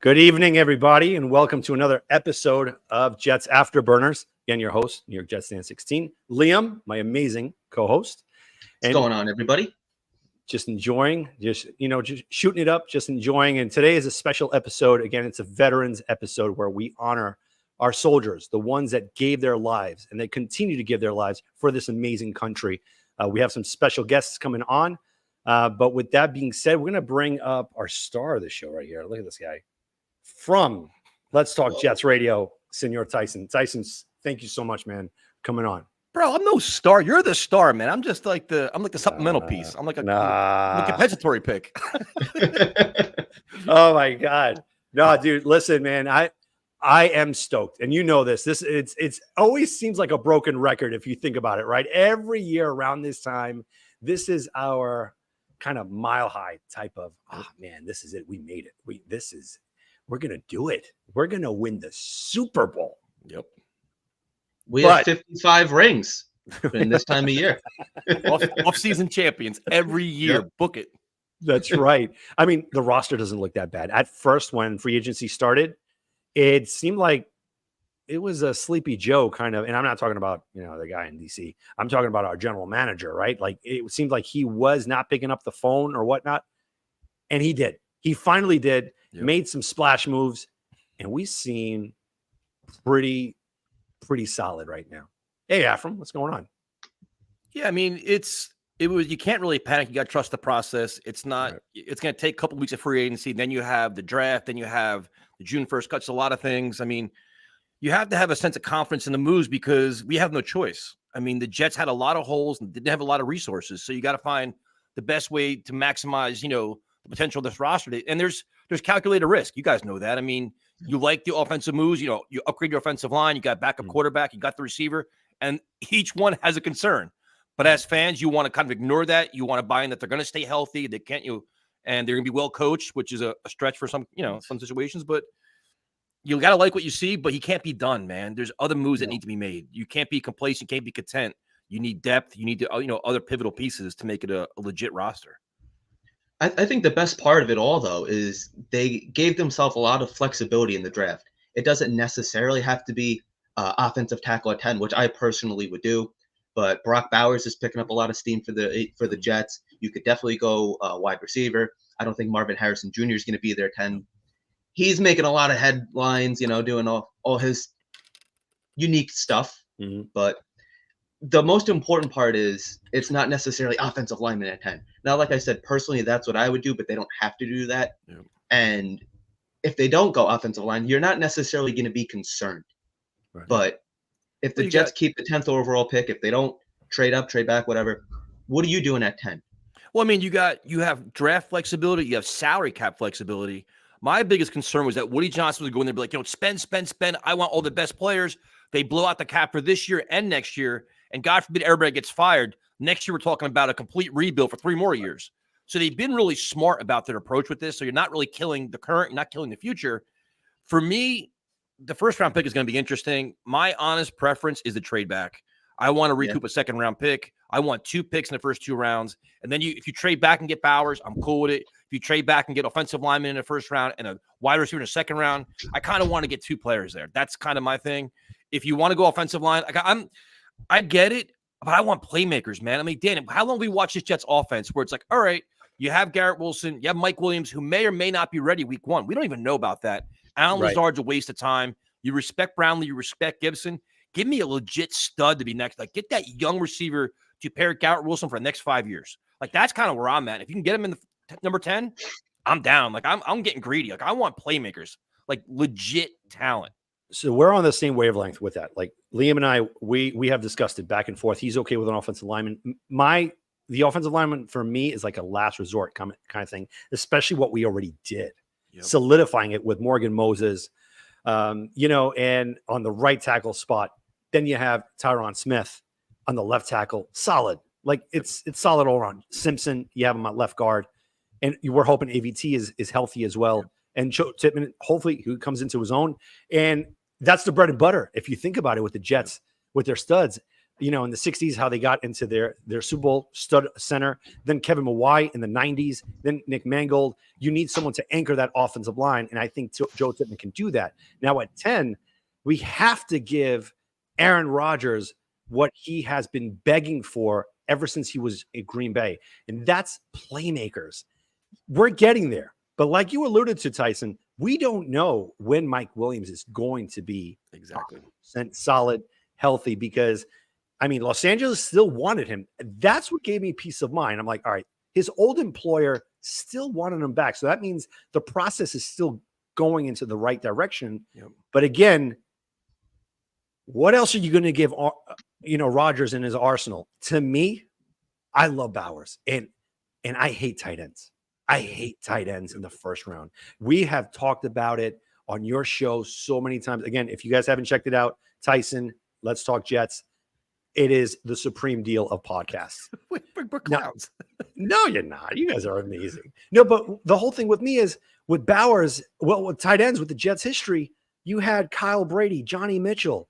Good evening, everybody, and welcome to another episode of Jets Afterburners. Again, your host, New York Jets fan 16, Liam, my amazing co-host. What's going on, everybody? Just enjoying, just shooting it up, just enjoying. And today is a special episode. Again, it's a veterans episode where we honor our soldiers, the ones that gave their lives and they continue to give their lives for this amazing country. We have some special guests coming on. But with that being said, we're going to bring up our star of the show right here. Look at this guy. From Let's Talk Jets Radio, Senor Tyson. Tyson, thank you so much, man, coming on. Bro, I'm no star. You're the star, man. I'm just like the supplemental piece. I'm like a compensatory pick. Oh my God. No, dude, listen, man. I am stoked. And you know this. It's always seems like a broken record if you think about it, right? Every year around this time, this is our kind of mile high type of, man, this is it. We made it. We're going to do it. We're going to win the Super Bowl. Yep. We have 55 rings in this time of year. Off-season champions every year. Yep. Book it. That's right. I mean, the roster doesn't look that bad. At first, when free agency started, it seemed like it was a Sleepy Joe kind of, and I'm not talking about, the guy in DC. I'm talking about our general manager, right? Like it seemed like he was not picking up the phone or whatnot. And he did. He finally did. Yep. Made some splash moves, and we've seen pretty solid right now. Hey, Afram, what's going on? Yeah, I mean, you can't really panic. You got to trust the process. It's not. Right. It's going to take a couple of weeks of free agency. Then you have the draft. Then you have the June 1st cuts. A lot of things. I mean, you have to have a sense of confidence in the moves because we have no choice. I mean, the Jets had a lot of holes and didn't have a lot of resources. So you got to find the best way to maximize, the potential of this roster. And there's calculated risk. You guys know that. I mean, you like the offensive moves. You upgrade your offensive line. You got backup quarterback. You got the receiver. And each one has a concern. But as fans, you want to kind of ignore that. You want to buy in that they're going to stay healthy. They can't, and they're going to be well coached, which is a stretch for some situations. But you got to like what you see, but he can't be done, man. There's other moves that need to be made. You can't be complacent. You can't be content. You need depth. You need to, other pivotal pieces to make it a legit roster. I think the best part of it all, though, is they gave themselves a lot of flexibility in the draft. It doesn't necessarily have to be offensive tackle at 10, which I personally would do. But Brock Bowers is picking up a lot of steam for the Jets. You could definitely go wide receiver. I don't think Marvin Harrison Jr. is going to be there 10. He's making a lot of headlines, doing all his unique stuff. Mm-hmm. But the most important part is it's not necessarily offensive lineman at 10. Now, like I said, personally, that's what I would do, but they don't have to do that. Yeah. And if they don't go offensive line, you're not necessarily going to be concerned. Right. But if the Jets keep the 10th overall pick, if they don't trade up, trade back, whatever, what are you doing at 10? Well, I mean, you have draft flexibility, you have salary cap flexibility. My biggest concern was that Woody Johnson was going there and be like, spend. I want all the best players. They blow out the cap for this year and next year. And God forbid everybody gets fired. Next year, we're talking about a complete rebuild for 3 more years. So they've been really smart about their approach with this. So you're not really killing the current, you're not killing the future. For me, the first round pick is going to be interesting. My honest preference is the trade back. I want to recoup a second round pick. I want 2 picks in the first 2 rounds. And then if you trade back and get Bowers, I'm cool with it. If you trade back and get offensive lineman in the first round and a wide receiver in the second round, I kind of want to get 2 players there. That's kind of my thing. If you want to go offensive line, I get it, but I want playmakers, man. I mean, Dan, how long have we watched this Jets offense where it's like, all right, you have Garrett Wilson, you have Mike Williams, who may or may not be ready week 1. We don't even know about that. Alan Lazard's a waste of time. You respect Brownlee, you respect Gibson. Give me a legit stud to be next. Like, get that young receiver to pair Garrett Wilson for the next 5 years. Like, that's kind of where I'm at. If you can get him in the number 10, I'm down. Like, I'm getting greedy. Like, I want playmakers, like legit talent. So we're on the same wavelength with that. Like Liam and I, we have discussed it back and forth. He's okay with an offensive lineman. The offensive lineman for me is like a last resort kind of thing, especially what we already did, solidifying it with Morgan Moses, and on the right tackle spot. Then you have Tyron Smith on the left tackle, solid. Like it's solid all around. Simpson, you have him at left guard, and we're hoping AVT is healthy as well. And Joe Tippmann, hopefully, who comes into his own. And that's the bread and butter. If you think about it with the Jets, with their studs, you know, in the 60s, how they got into their Super Bowl stud center, then Kevin Mawae in the 90s, then Nick Mangold. You need someone to anchor that offensive line, and I think Joe Tippmann can do that. Now at 10, we have to give Aaron Rodgers what he has been begging for ever since he was in Green Bay, and that's playmakers. We're getting there. But like you alluded to, Tyson, we don't know when Mike Williams is going to be Exactly 100% solid, healthy, because I mean, Los Angeles still wanted him. That's what gave me peace of mind. I'm like, all right, his old employer still wanted him back. So that means the process is still going into the right direction. Yep. But again, what else are you going to give, Rodgers in his arsenal? To me, I love Bowers, and I hate tight ends. I hate tight ends in the first round. We have talked about it on your show so many times. Again, if you guys haven't checked it out, Tyson, Let's Talk Jets. It is the supreme deal of podcasts. We're clowns. No, you're not. You guys are amazing. No, but the whole thing with me is with Bowers, well, with tight ends, with the Jets history, you had Kyle Brady, Johnny Mitchell,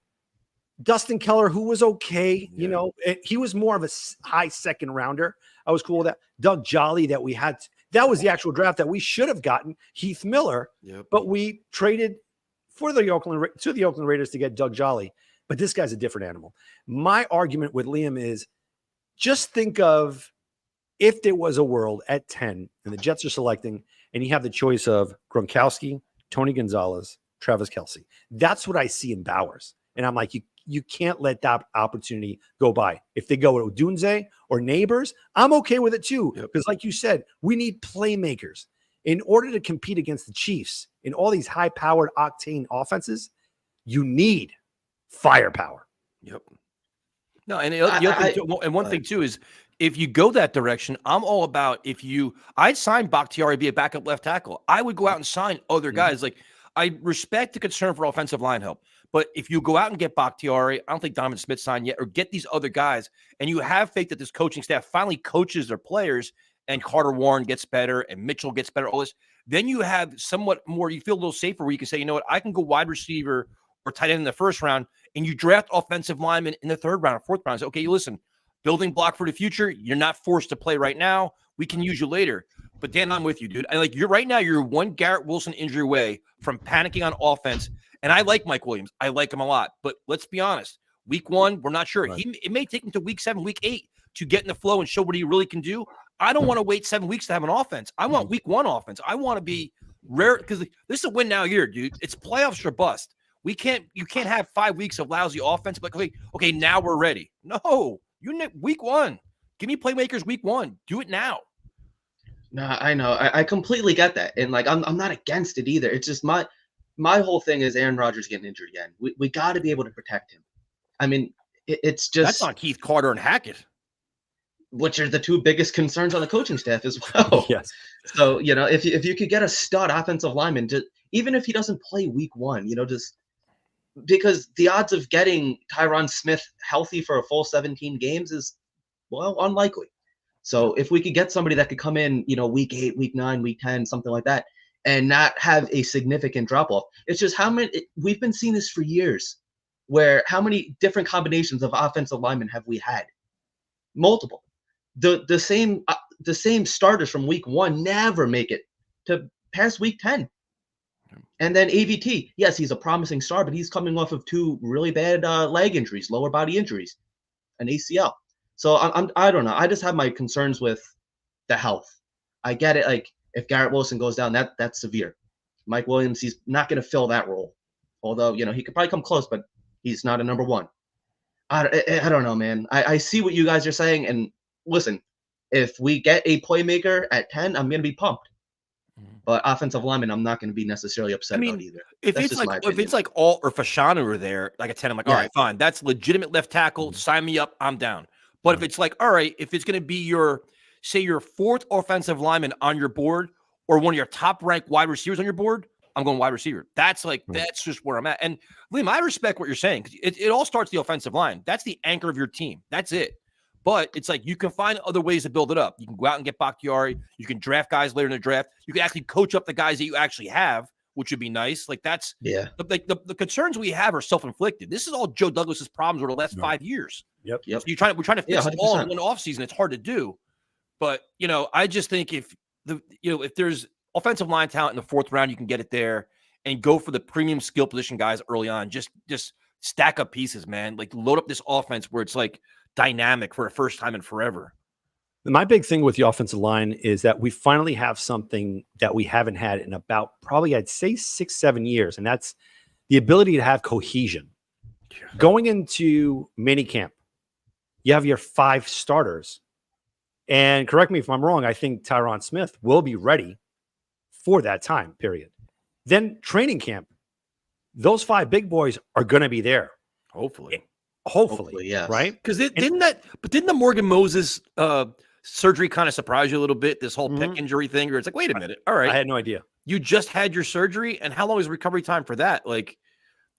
Dustin Keller, who was okay. Yeah. He was more of a high second rounder. I was cool with that. Doug Jolly that we had. That was the actual draft that we should have gotten. Heath Miller, but we traded to the Oakland Raiders to get Doug Jolly. But this guy's a different animal. My argument with Liam is just think of if there was a world at 10 and the Jets are selecting and you have the choice of Gronkowski, Tony Gonzalez, Travis Kelce. That's what I see in Bowers. And I'm like, you can't let that opportunity go by. If they go with Odunze or Neighbors, I'm okay with it too. Because like you said, we need playmakers. In order to compete against the Chiefs in all these high-powered octane offenses, you need firepower. Yep. No, and one thing too is if you go that direction, I'm all about I'd sign Bakhtiari be a backup left tackle. I would go out and sign other guys. Like I respect the concern for offensive line help, but if you go out and get Bakhtiari, I don't think Donovan Smith signed yet, or get these other guys, and you have faith that this coaching staff finally coaches their players, and Carter Warren gets better, and Mitchell gets better, all this, then you have somewhat more, you feel a little safer where you can say, you know what, I can go wide receiver or tight end in the first round, and you draft offensive linemen in the third round or fourth round. Okay, listen, building block for the future. You're not forced to play right now. We can use you later. But Dan, I'm with you, dude. You're right now, you're one Garrett Wilson injury away from panicking on offense. And I like Mike Williams. I like him a lot. But let's be honest. Week 1, we're not sure. Right. It may take him to week 7, week 8 to get in the flow and show what he really can do. I don't want to wait 7 weeks to have an offense. I want week 1 offense. I want to be rare, because this is a win now year, dude. It's playoffs or bust. You can't have 5 weeks of lousy offense, but okay, now we're ready. No, week 1. Give me playmakers week 1. Do it now. No, I know. I completely get that. And I'm not against it either. It's just my whole thing is Aaron Rodgers getting injured again. We got to be able to protect him. I mean, it's just that's on Keith Carter and Hackett, which are the two biggest concerns on the coaching staff as well. Yes. So, if you could get a stud offensive lineman, even if he doesn't play week 1, just because the odds of getting Tyron Smith healthy for a full 17 games is, well, unlikely. So if we could get somebody that could come in, week 8, week 9, week 10, something like that, and not have a significant drop off. It's just we've been seeing this for years, where how many different combinations of offensive linemen have we had? Multiple. The same starters from week 1 never make it to past week 10. And then AVT, yes, he's a promising star, but he's coming off of 2 really bad leg injuries, lower body injuries, an ACL. So I don't know. I just have my concerns with the health. I get it. Like if Garrett Wilson goes down, that's severe. Mike Williams, he's not going to fill that role. Although, he could probably come close, but he's not a number 1. I don't know, man. I see what you guys are saying. And listen, if we get a playmaker at 10, I'm going to be pumped. But offensive lineman, I'm not going to be necessarily upset about either. If it's like Alt or Fashanu are there, like a 10, I'm like, all right, fine. That's legitimate left tackle. Sign me up. I'm down. But if it's like, all right, if it's going to be your 4th offensive lineman on your board, or one of your top ranked wide receivers on your board, I'm going wide receiver. That's just where I'm at. And Liam, I respect what you're saying, because it all starts the offensive line. That's the anchor of your team. That's it. But it's like you can find other ways to build it up. You can go out and get Bakhtiari. You can draft guys later in the draft. You can actually coach up the guys that you actually have, which would be nice. Like that's Yeah. the concerns we have are self-inflicted. This is all Joe Douglas's problems over the last 5 years. Yep. So we're trying to Yeah, fix it all in 100%. one offseason. It's hard to do. But, I just think if there's offensive line talent in the 4th round, you can get it there and go for the premium skill position guys early on. Just stack up pieces, man. Like load up this offense where it's like dynamic for a first time in forever. My big thing with the offensive line is that we finally have something that we haven't had in about probably, I'd say 6-7 years. And that's the ability to have cohesion. Going into minicamp, you have your 5 starters. And correct me if I'm wrong, I think Tyron Smith will be ready for that time period. Then training camp, those 5 big boys are going to be there. Hopefully, yes. Right? Because didn't the Morgan Moses surgery kind of surprise you a little bit? This whole pec injury thing, where it's like, wait a minute, all right, I had no idea. You just had your surgery, and how long is recovery time for that? Like,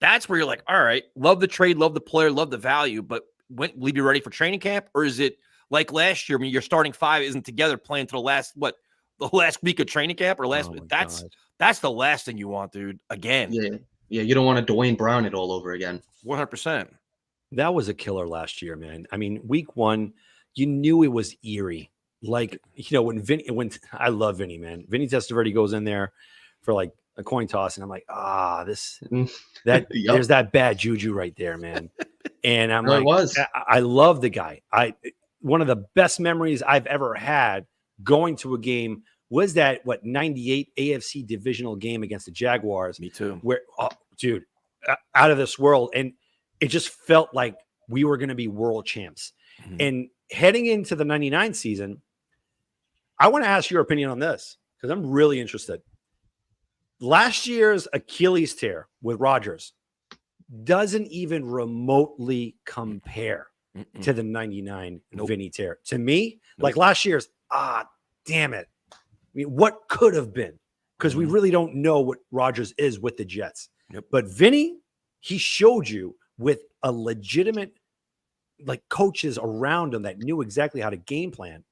that's where you're like, all right, love the trade, love the player, love the value, but will you be ready for training camp, or is it like last year when your starting 5 isn't together playing to the last week of training camp or that's the last thing you want, dude. Again. Yeah. You don't want to Dwayne Brown it all over again. 100%. That was a killer last year, man. I mean, week 1, you knew it was eerie. Like, when I love Vinny, man. Vinny Testaverde goes in there for like a coin toss, and I'm like, there's that bad juju right there, man. And I'm I love the guy. One of the best memories I've ever had going to a game was that 98 AFC divisional game against the Jaguars. Me too. Where, dude, out of this world. And it just felt like we were going to be world champs. Mm-hmm. And heading into the 99 season, I want to ask your opinion on this because I'm really interested. Last year's Achilles tear with Rodgers doesn't even remotely compare to the 99 Vinny tear. To me, like last year's, damn it. I mean, what could have been? Because we really don't know what Rodgers is with the Jets. Yep. But Vinny, he showed you with a legitimate, like, coaches around him that knew exactly how to game plan,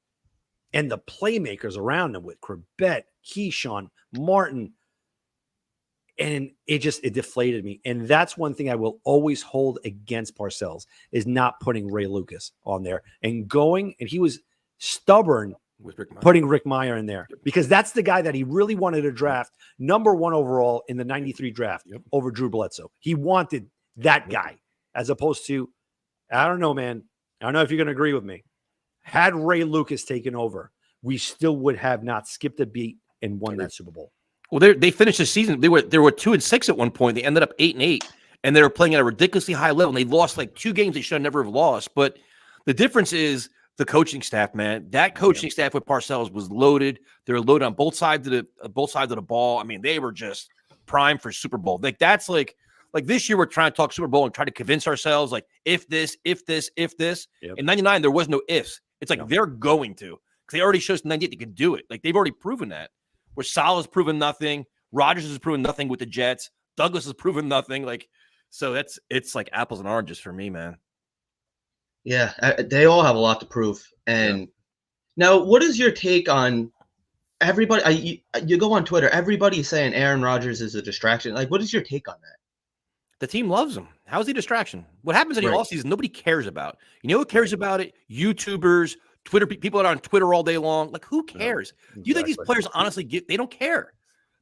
and the playmakers around him with Corbett, Keyshawn, Martin. And it deflated me. And that's one thing I will always hold against Parcells is not putting Ray Lucas on there and he was stubborn with putting Rick Meyer in there because that's the guy that he really wanted to draft number 1 overall in the 93 draft over Drew Bledsoe. He wanted that guy as opposed to, I don't know, man. I don't know if you're going to agree with me. Had Ray Lucas taken over, we still would have not skipped a beat and won that Super Bowl. Well, they finished the season. They were 2-6 at one point. They ended up 8-8, and they were playing at a ridiculously high level. And they lost like 2 games they should never have lost. But the difference is the coaching staff, man. That coaching staff with Parcells was loaded. They were loaded on both sides of the ball. I mean, they were just primed for Super Bowl. Like that's like this year we're trying to talk Super Bowl and try to convince ourselves like if this. In 99 there was no ifs. It's like they're going to because they already showed us in 98 they could do it. Like they've already proven that. Where Salah's proven nothing, Rodgers has proven nothing with the Jets, Douglas has proven nothing. Like, so it's like apples and oranges for me, man. Yeah, they all have a lot to prove. And now, what is your take on everybody? You go on Twitter, everybody's saying Aaron Rodgers is a distraction. Like, what is your take on that? The team loves him. How's he a distraction? What happens in the offseason, nobody cares about. You know who cares about it? YouTubers, Twitter, people that are on Twitter all day long. Like, who cares? Do you think these players honestly they don't care?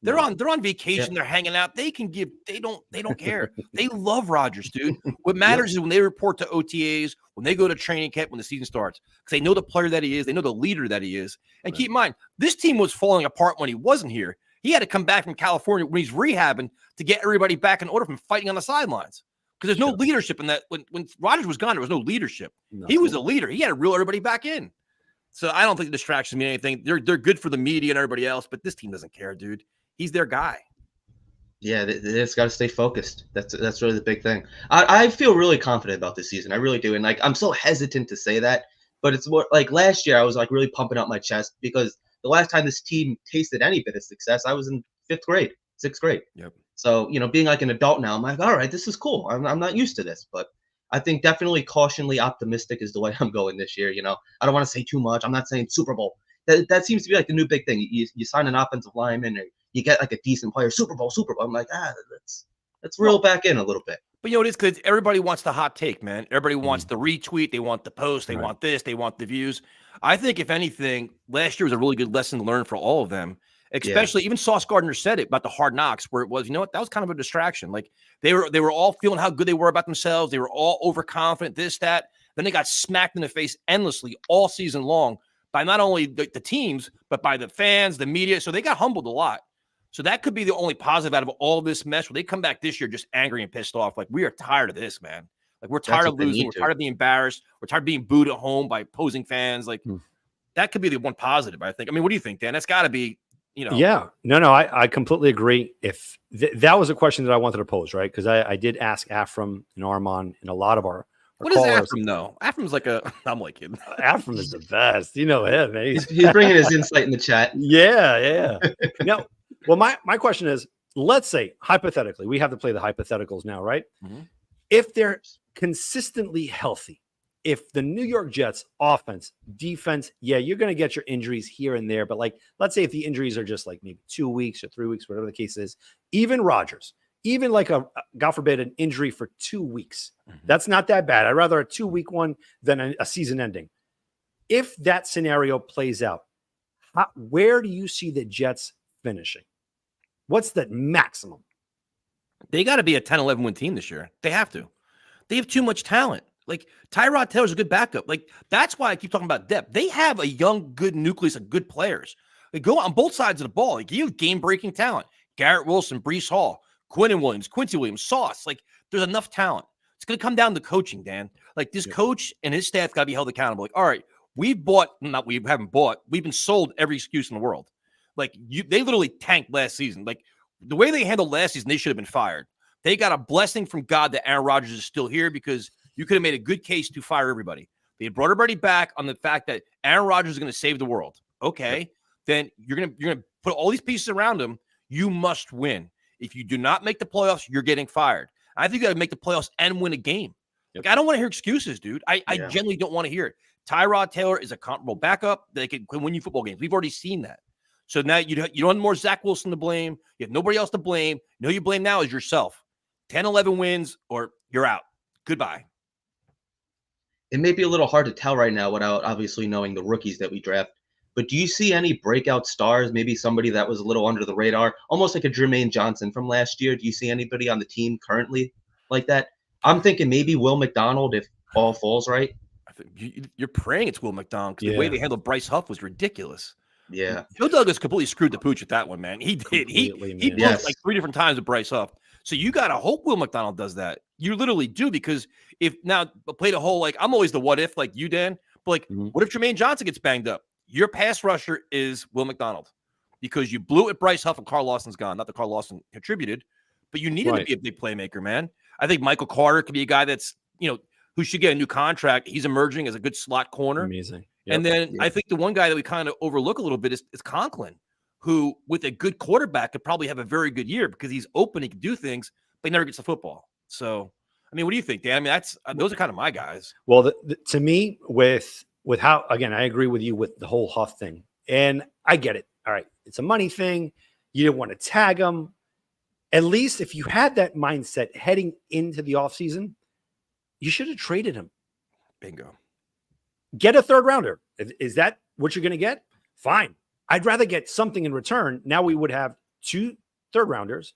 They're on vacation, they're hanging out. They don't care. They love Rodgers, dude. What matters is when they report to OTAs, when they go to training camp, when the season starts, because they know the player that he is, they know the leader that he is. And keep in mind, this team was falling apart when he wasn't here. He had to come back from California when he's rehabbing to get everybody back in order from fighting on the sidelines. Because there's no leadership in that. When Rodgers was gone, there was no leadership. He was the leader. He had to reel everybody back in. So I don't think the distractions mean anything. They're good for the media and everybody else, but this team doesn't care, dude. He's their guy. Yeah, they just got to stay focused. That's really the big thing. I feel really confident about this season. I really do. And like I'm so hesitant to say that, but it's more like last year I was like really pumping up my chest because the last time this team tasted any bit of success, I was in 5th grade, 6th grade. Yep. So, being like an adult now, I'm like, all right, this is cool. I'm not used to this, but I think definitely cautiously optimistic is the way I'm going this year. I don't want to say too much. I'm not saying Super Bowl. That seems to be like the new big thing. You sign an offensive lineman or you get like a decent player, Super Bowl. I'm like, let's reel back in a little bit. But you know, it is because everybody wants the hot take, man. Everybody wants Mm. the retweet. They want the post. They Right. want this. They want the views. I think, if anything, last year was a really good lesson learned for all of them. Especially, even Sauce Gardner said it about the Hard Knocks, where it was, you know what, that was kind of a distraction. Like they were all feeling how good they were about themselves. They were all overconfident, this, that. Then they got smacked in the face endlessly all season long by not only the teams, but by the fans, the media. So they got humbled a lot. So that could be the only positive out of all this mess, where they come back this year just angry and pissed off. Like, we are tired of this, man. Like, we're tired of losing. We're tired of being embarrassed. We're tired of being booed at home by opposing fans. Like, that could be the one positive, I think. I mean, what do you think, Dan? That's got to be, you know. Yeah. No, I completely agree. If that was a question that I wanted to pose, right? Because I did ask Afram and Armand and a lot of our what is Afram, though? Afram's like I'm like him. Afram is the best. You know him, man. He's bringing his insight in the chat. Yeah. No. Well, my question is, let's say, hypothetically, we have to play the hypotheticals now, right? Mm-hmm. If they're consistently healthy, if the New York Jets offense, defense, yeah, you're going to get your injuries here and there. But like, let's say if the injuries are just like maybe 2 weeks or 3 weeks, whatever the case is, even Rodgers, even like God forbid, an injury for 2 weeks, that's not that bad. I'd rather a 2-week one than a season ending. If that scenario plays out, where do you see the Jets finishing? What's the maximum? They got to be a 10-11 win team this year. They have to. They have too much talent. Like, Tyrod Taylor's a good backup. Like, that's why I keep talking about depth. They have a young, good nucleus of good players. They go on both sides of the ball. Like, you have game-breaking talent. Garrett Wilson, Breece Hall, Quinton Williams, Quincy Williams, Sauce. Like, there's enough talent. It's going to come down to coaching, Dan. Like, this coach and his staff got to be held accountable. Like, all right, we've been sold every excuse in the world. Like, they literally tanked last season. Like, the way they handled last season, they should have been fired. They got a blessing from God that Aaron Rodgers is still here, because you could have made a good case to fire everybody. They brought everybody back on the fact that Aaron Rodgers is going to save the world. Okay, then you're gonna put all these pieces around him. You must win. If you do not make the playoffs, you're getting fired. I think you got to make the playoffs and win a game. Like, I don't want to hear excuses, dude. I genuinely don't want to hear it. Tyrod Taylor is a comparable backup that can win you football games. We've already seen that. So now you don't have more Zach Wilson to blame. You have nobody else to blame. You know, you blame now is yourself. 10-11 wins or you're out. Goodbye. It may be a little hard to tell right now without obviously knowing the rookies that we draft. But do you see any breakout stars, maybe somebody that was a little under the radar, almost like a Jermaine Johnson from last year? Do you see anybody on the team currently like that? I'm thinking maybe Will McDonald, if all falls right. I think you're praying it's Will McDonald, because the way they handled Bryce Huff was ridiculous. Yeah. Joe Douglas completely screwed the pooch with that one, man. He did. He blinked like 3 different times with Bryce Huff. So you got to hope Will McDonald does that. You literally do, because if now play the whole, like, I'm always the what if, like you, Dan, but like, what if Jermaine Johnson gets banged up? Your pass rusher is Will McDonald, because you blew it with Bryce Huff and Carl Lawson's gone. Not that Carl Lawson contributed, but you need him to be a big playmaker, man. I think Michael Carter could be a guy that's, you know, who should get a new contract. He's emerging as a good slot corner. Amazing. And then I think the one guy that we kind of overlook a little bit is Conklin, who with a good quarterback could probably have a very good year, because he's open, he can do things, but he never gets the football. So, I mean, what do you think, Dan? I mean, those are kind of my guys. Well, to me, with how, again, I agree with you with the whole Huff thing, and I get it. All right, it's a money thing. You didn't want to tag him. At least if you had that mindset heading into the offseason, you should have traded him. Bingo. Get a third rounder. Is that what you're going to get? Fine. I'd rather get something in return. Now we would have 2 third rounders,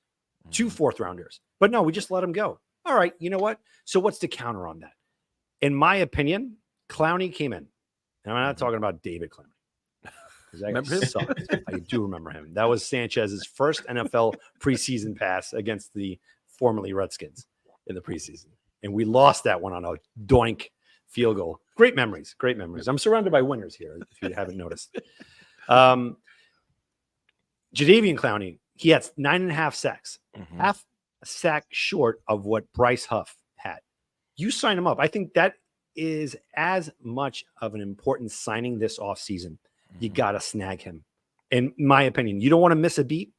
2 fourth rounders. But no, we just let him go. All right. You know what? So what's the counter on that? In my opinion, Clowney came in. And I'm not talking about David Clowney. Remember him? Sucked. I do remember him. That was Sanchez's first NFL preseason pass against the formerly Redskins in the preseason. And we lost that one on a doink field goal. Great memories. Great memories. I'm surrounded by winners here, if you haven't noticed. Jadeveon Clowney, he had 9.5 sacks, half a sack short of what Bryce Huff had. You sign him up. I think that is as much of an important signing this offseason. You got to snag him. In my opinion, you don't want to miss a beat,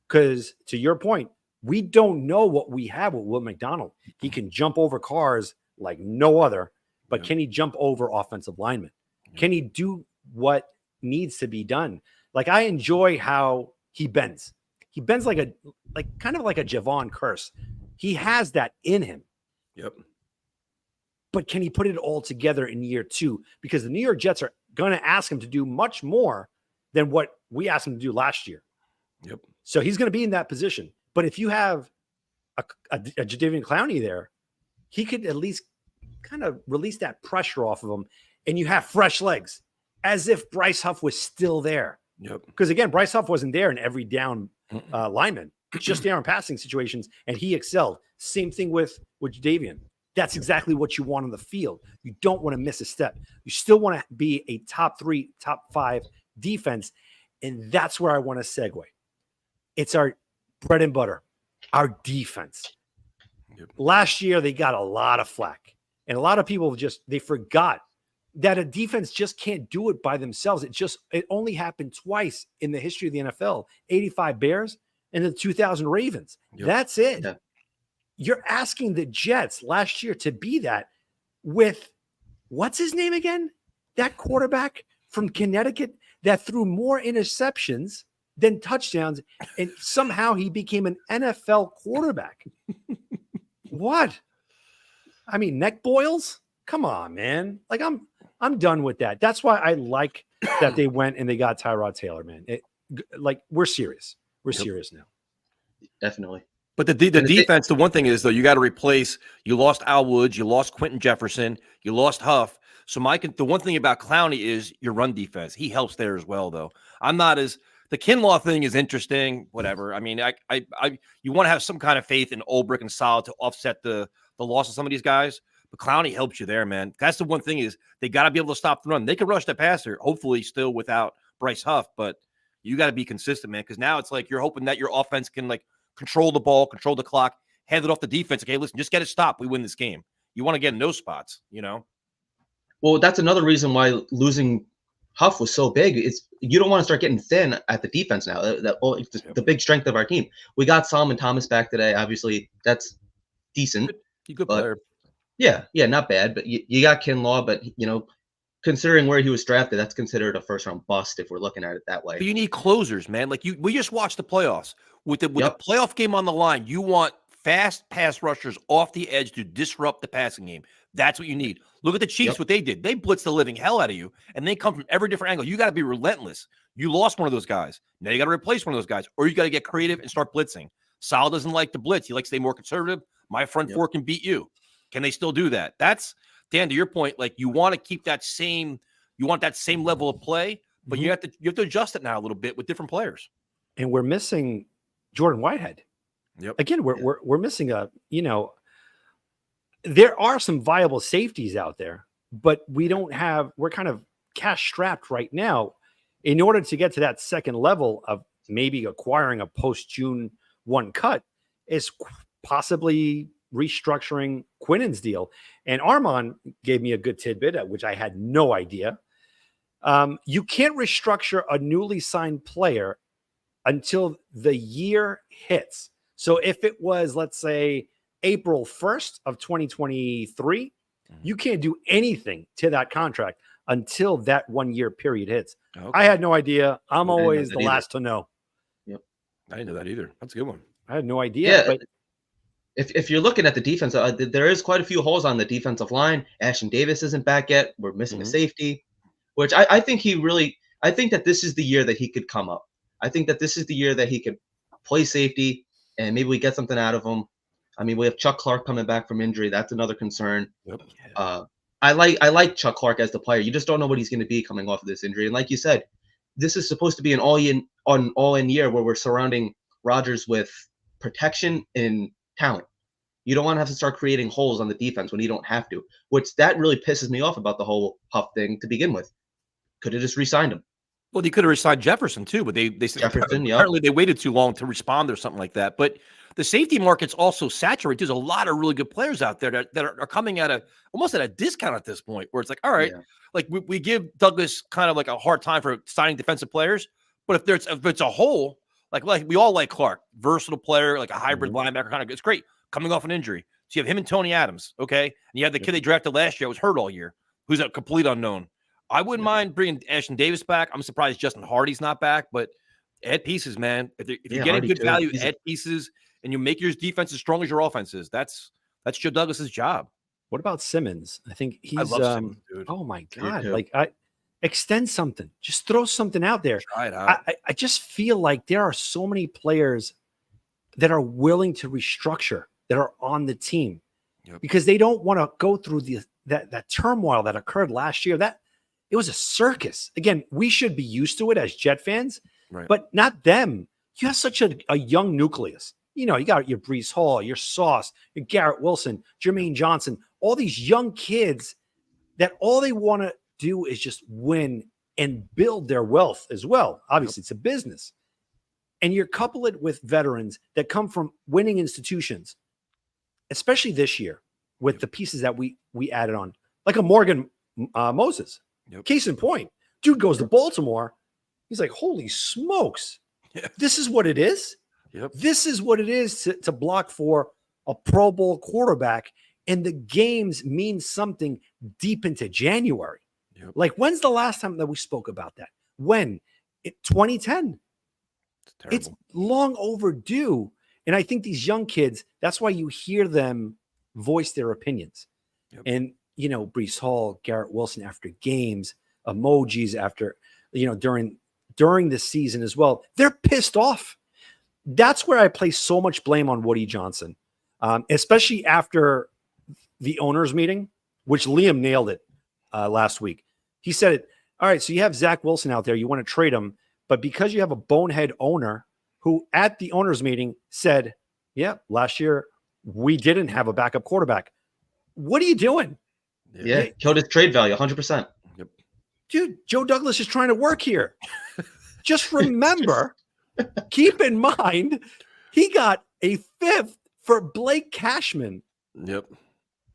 because to your point, we don't know what we have with Will McDonald. He can jump over cars like no other, but can he jump over offensive linemen? Can he do what needs to be done? Like, I enjoy how he bends. He bends like kind of like a Javon Curse. He has that in him. Yep. But can he put it all together in year 2? Because the New York Jets are going to ask him to do much more than what we asked him to do last year. Yep. So he's going to be in that position. But if you have a Jadeveon Clowney there, he could at least kind of release that pressure off of him, and you have fresh legs, as if Bryce Huff was still there. Yep. Because again, Bryce Huff wasn't there in every down lineman, just there in passing situations, and he excelled. Same thing with Jadeveon. That's exactly what you want on the field. You don't want to miss a step. You still want to be a top 3, top 5 defense, and that's where I want to segue. It's our bread and butter, our defense. Yep. Last year, they got a lot of flack, and a lot of people they forgot that a defense just can't do it by themselves. It only happened twice in the history of the NFL, 85 Bears and the 2000 Ravens. Yep. That's it. Yeah. You're asking the Jets last year to be that with, what's his name again? That quarterback from Connecticut that threw more interceptions than touchdowns, and somehow he became an NFL quarterback. What? I mean, neck boils? Come on, man. Like, I'm done with that. That's why I like that they went and they got Tyrod Taylor, man. We're serious. We're serious now. Definitely. But the defense, the one thing is, though, you got to replace, you lost Al Woods, you lost Quentin Jefferson, you lost Huff. So the one thing about Clowney is your run defense. He helps there as well, though. The Kinlaw thing is interesting, whatever. I mean, you want to have some kind of faith in Ulbrich and Solid to offset the loss of some of these guys. But Clowney helps you there, man. That's the one thing is they got to be able to stop the run. They can rush the passer, hopefully still without Bryce Huff, but you got to be consistent, man, because now it's like you're hoping that your offense can, like, control the ball, control the clock, hand it off the defense. Okay, listen, just get it stopped. We win this game. You want to get in those spots, you know? Well, that's another reason why losing Huff was so big. It's you don't want to start getting thin at the defense now. The big strength of our team. We got Solomon Thomas back today. Obviously, that's decent. He's a good player. Yeah, not bad. But you got Kinlaw, but considering where he was drafted, that's considered a first-round bust if we're looking at it that way. But you need closers, man. Like we just watched the playoffs. With the playoff game on the line, you want fast pass rushers off the edge to disrupt the passing game. That's what you need. Look at the Chiefs, what they did. They blitzed the living hell out of you, and they come from every different angle. You got to be relentless. You lost one of those guys. Now you got to replace one of those guys, or you got to get creative and start blitzing. Sal doesn't like to blitz. He likes to stay more conservative. My front four can beat you. Can they still do that? That's, Dan, to your point, like you want to keep that same level of play, but you have to adjust it now a little bit with different players. And we're missing Jordan Whitehead. Again, we're missing there are some viable safeties out there, but we're kind of cash strapped right now in order to get to that second level of maybe acquiring a post June 1 cut is possibly restructuring Quinnen's deal. And Armand gave me a good tidbit, which I had no idea. You can't restructure a newly signed player until the year hits. So if it was, let's say, April 1st of 2023, you can't do anything to that contract until that 1 year period hits. Okay. I had no idea. I'm always the last to know. Yep. I didn't know that either. That's a good one. I had no idea. Yeah. But if you're looking at the defense, there is quite a few holes on the defensive line. Ashton Davis isn't back yet. We're missing a safety, which I think I think that this is the year that he could come up. I think that this is the year that he could play safety and maybe we get something out of him. I mean, we have Chuck Clark coming back from injury. That's another concern. Yep. I like Chuck Clark as the player. You just don't know what he's going to be coming off of this injury. And like you said, this is supposed to be an all-in year where we're surrounding Rodgers with protection and talent. You don't want to have to start creating holes on the defense when you don't have to, which that really pisses me off about the whole Huff thing to begin with. Could have just re-signed him. Well, they could have re-signed Jefferson too, but they apparently they waited too long to respond or something like that. But the safety market's also saturated. There's a lot of really good players out there that are coming at almost at a discount at this point, where it's like, all right, like we give Douglas kind of like a hard time for signing defensive players, but if it's a hole, like we all like Clark, versatile player, like a hybrid linebacker, kind of, it's great coming off an injury. So you have him and Tony Adams, okay, and you have the kid they drafted last year, was hurt all year, who's a complete unknown. I wouldn't mind bringing Ashton Davis back. I'm surprised Justin Hardy's not back, but Add pieces, man. If you're Yeah, getting Artie good too. value, He's add pieces, and you make your defense as strong as your offense is. That's Joe Douglas's job. What about Simmons? I think I he's love Simmons, dude. oh my good God. too. Like I extend something. Just throw something out there. Try it out. I just feel like there are so many players that are willing to restructure that are on the team because they don't want to go through that turmoil that occurred last year. That it was a circus. Again, we should be used to it as Jet fans, Right. but not them. You have such a young nucleus. You know, you got your Brees Hall, your Sauce, your Garrett Wilson, Jermaine Johnson, all these young kids that all they want to do is just win and build their wealth as well. Obviously, it's a business. And you're couple it with veterans that come from winning institutions, especially this year with the pieces that we added on, like a Morgan Moses. Case in point, dude goes to Baltimore. He's like, holy smokes. This is what it is. This is what it is to block for a Pro Bowl quarterback. And the games mean something deep into January. Like, when's the last time that we spoke about that? When? 2010. It's long overdue. And I think these young kids, that's why you hear them voice their opinions. And, you know, Brees Hall, Garrett Wilson after games, emojis after, you know, during the season as well. They're pissed off. That's where I place so much blame on Woody Johnson, especially after the owners meeting, which Liam nailed it last week. He said it. All right, so you have Zach Wilson out there. You want to trade him. But because you have a bonehead owner who at the owners meeting said, yeah, last year we didn't have a backup quarterback. What are you doing? Yeah, killed his trade value 100%. Dude, Joe Douglas is trying to work here. Just remember, keep in mind, he got a 5th for Blake Cashman.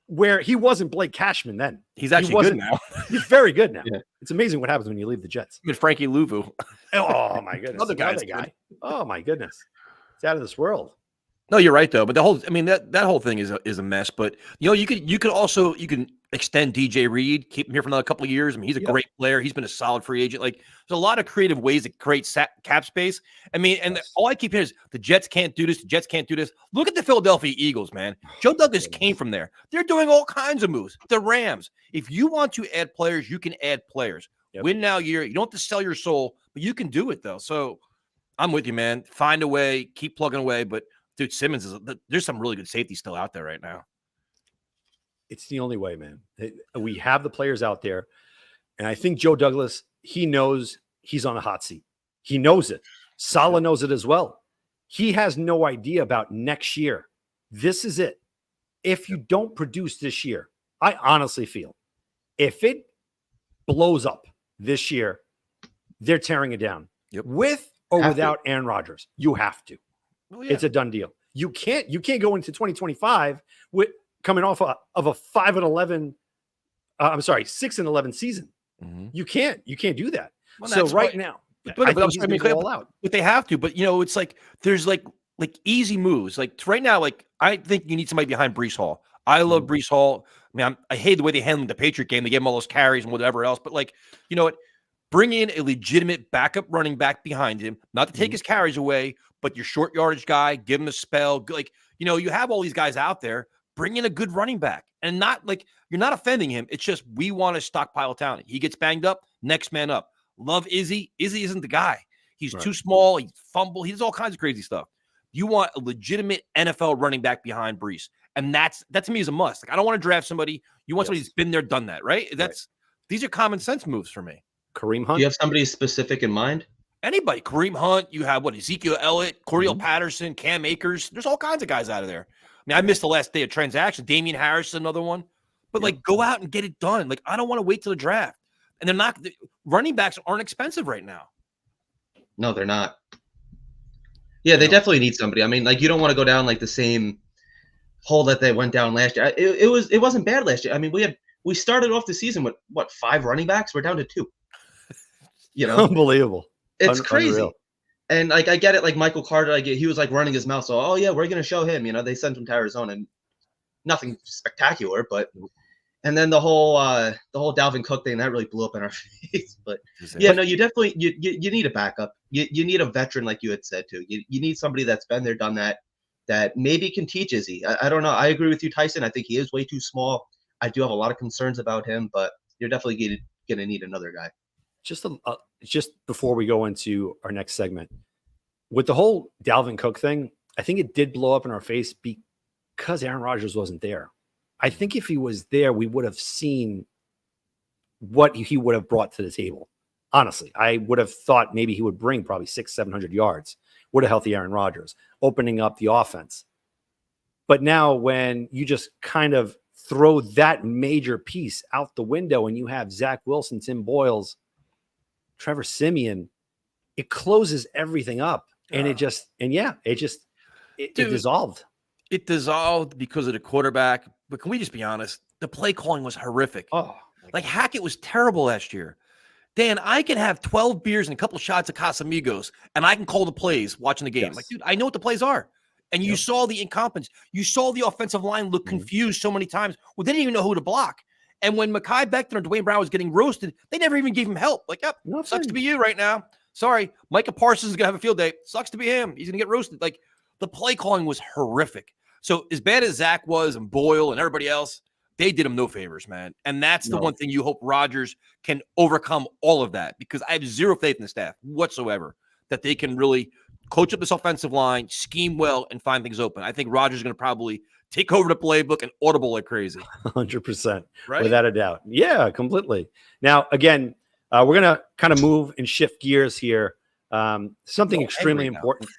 Where he wasn't Blake Cashman then. He's actually good now. He's very good now. It's amazing what happens when you leave the Jets. With Frankie Louvu. Oh my goodness. Another guy. Oh my goodness. It's out of this world. No, you're right though. But that whole thing is a mess. But you know, you can extend DJ Reed, keep him here for another couple of years. I mean, he's a great player. He's been a solid free agent. Like, there's a lot of creative ways to create cap space. I mean, and all I keep hearing is the Jets can't do this. The Jets can't do this. Look at the Philadelphia Eagles, man. Joe Douglas came from there. They're doing all kinds of moves. The Rams. If you want to add players, you can add players. Win now year. You don't have to sell your soul, but you can do it though. So I'm with you, man. Find a way. Keep plugging away. But dude, Simmons there's some really good safety still out there right now. It's the only way, man. We have the players out there. And I think Joe Douglas, he knows he's on a hot seat. He knows it. Saleh knows it as well. He has no idea about next year. This is it. If you don't produce this year, I honestly feel if it blows up this year, they're tearing it down. With or without Aaron Rodgers. You have to. It's a done deal. You can't go into 2025 with coming off of a 5-11, 6-11 season. You can't do that. Well, so right now, I think he's gonna go all out. But they have to. But you know, it's like there's like easy moves. Like right now, like I think you need somebody behind Brees Hall. I love Brees Hall. I mean, I hate the way they handled the Patriot game. They gave him all those carries and whatever else. But like, you know what? Bring in a legitimate backup running back behind him, not to take his carries away, but your short yardage guy, give him a spell. Like, you know, you have all these guys out there. Bring in a good running back, and not like you're not offending him. It's just we want to stockpile talent. He gets banged up, next man up. Love Izzy. Izzy isn't the guy. He's too small. He fumble. He does all kinds of crazy stuff. You want a legitimate NFL running back behind Brees, and that to me is a must. Like, I don't want to draft somebody. You want somebody who's been there, done that, right? These are common sense moves for me. Kareem Hunt. Do you have somebody specific in mind? Anybody. Kareem Hunt. You have Ezekiel Elliott, Cordell Patterson, Cam Akers. There's all kinds of guys out of there. I mean, I missed the last day of transaction. Damian Harris, another one. But like, go out and get it done. Like, I don't want to wait till the draft. And they're not. Running backs aren't expensive right now. No, they're not. Yeah, they definitely need somebody. I mean, like, you don't want to go down like the same hole that they went down last year. It wasn't bad last year. I mean, we started off the season with 5 running backs. We're down to 2. You know, unbelievable. It's crazy. Unreal. And like, I get it. Like Michael Carter, like he was like running his mouth. So, oh yeah, we're gonna show him. You know, they sent him to Arizona, and nothing spectacular, but. And then the whole Dalvin Cook thing that really blew up in our face. But yeah, no, you definitely you need a backup. you need a veteran, like you had said too. You need somebody that's been there, done that, that maybe can teach Izzy. I don't know. I agree with you, Tyson. I think he is way too small. I do have a lot of concerns about him, but you're definitely going to need another guy. Just before we go into our next segment, with the whole Dalvin Cook thing, I think it did blow up in our face because Aaron Rodgers wasn't there. I think if he was there, we would have seen what he would have brought to the table. Honestly, I would have thought maybe he would bring probably 600-700 yards with a healthy Aaron Rodgers, opening up the offense. But now when you just kind of throw that major piece out the window and you have Zach Wilson, Tim Boyles, Trevor Siemian, it closes everything up. And it dissolved. It dissolved because of the quarterback. But can we just be honest? The play calling was horrific. Oh, like Hackett was terrible last year. Dan, I can have 12 beers and a couple of shots of Casamigos, and I can call the plays watching the game. Yes. Like, dude, I know what the plays are. And you saw the incompetence. You saw the offensive line look confused so many times. Well, they didn't even know who to block. And when Mekhi Becton or Dwayne Brown was getting roasted, they never even gave him help. Like, yep, sucks to be you right now. Sorry, Micah Parsons is going to have a field day. Sucks to be him. He's going to get roasted. Like, the play calling was horrific. So as bad as Zach was and Boyle and everybody else, they did him no favors, man. And that's the one thing you hope Rodgers can overcome all of that, because I have zero faith in the staff whatsoever that they can really coach up this offensive line, scheme well, and find things open. I think Rodgers is going to probably take over the playbook and audible like crazy. 100%. Right? Without a doubt. Yeah, completely. Now, again, we're going to kind of move and shift gears here. Something extremely important.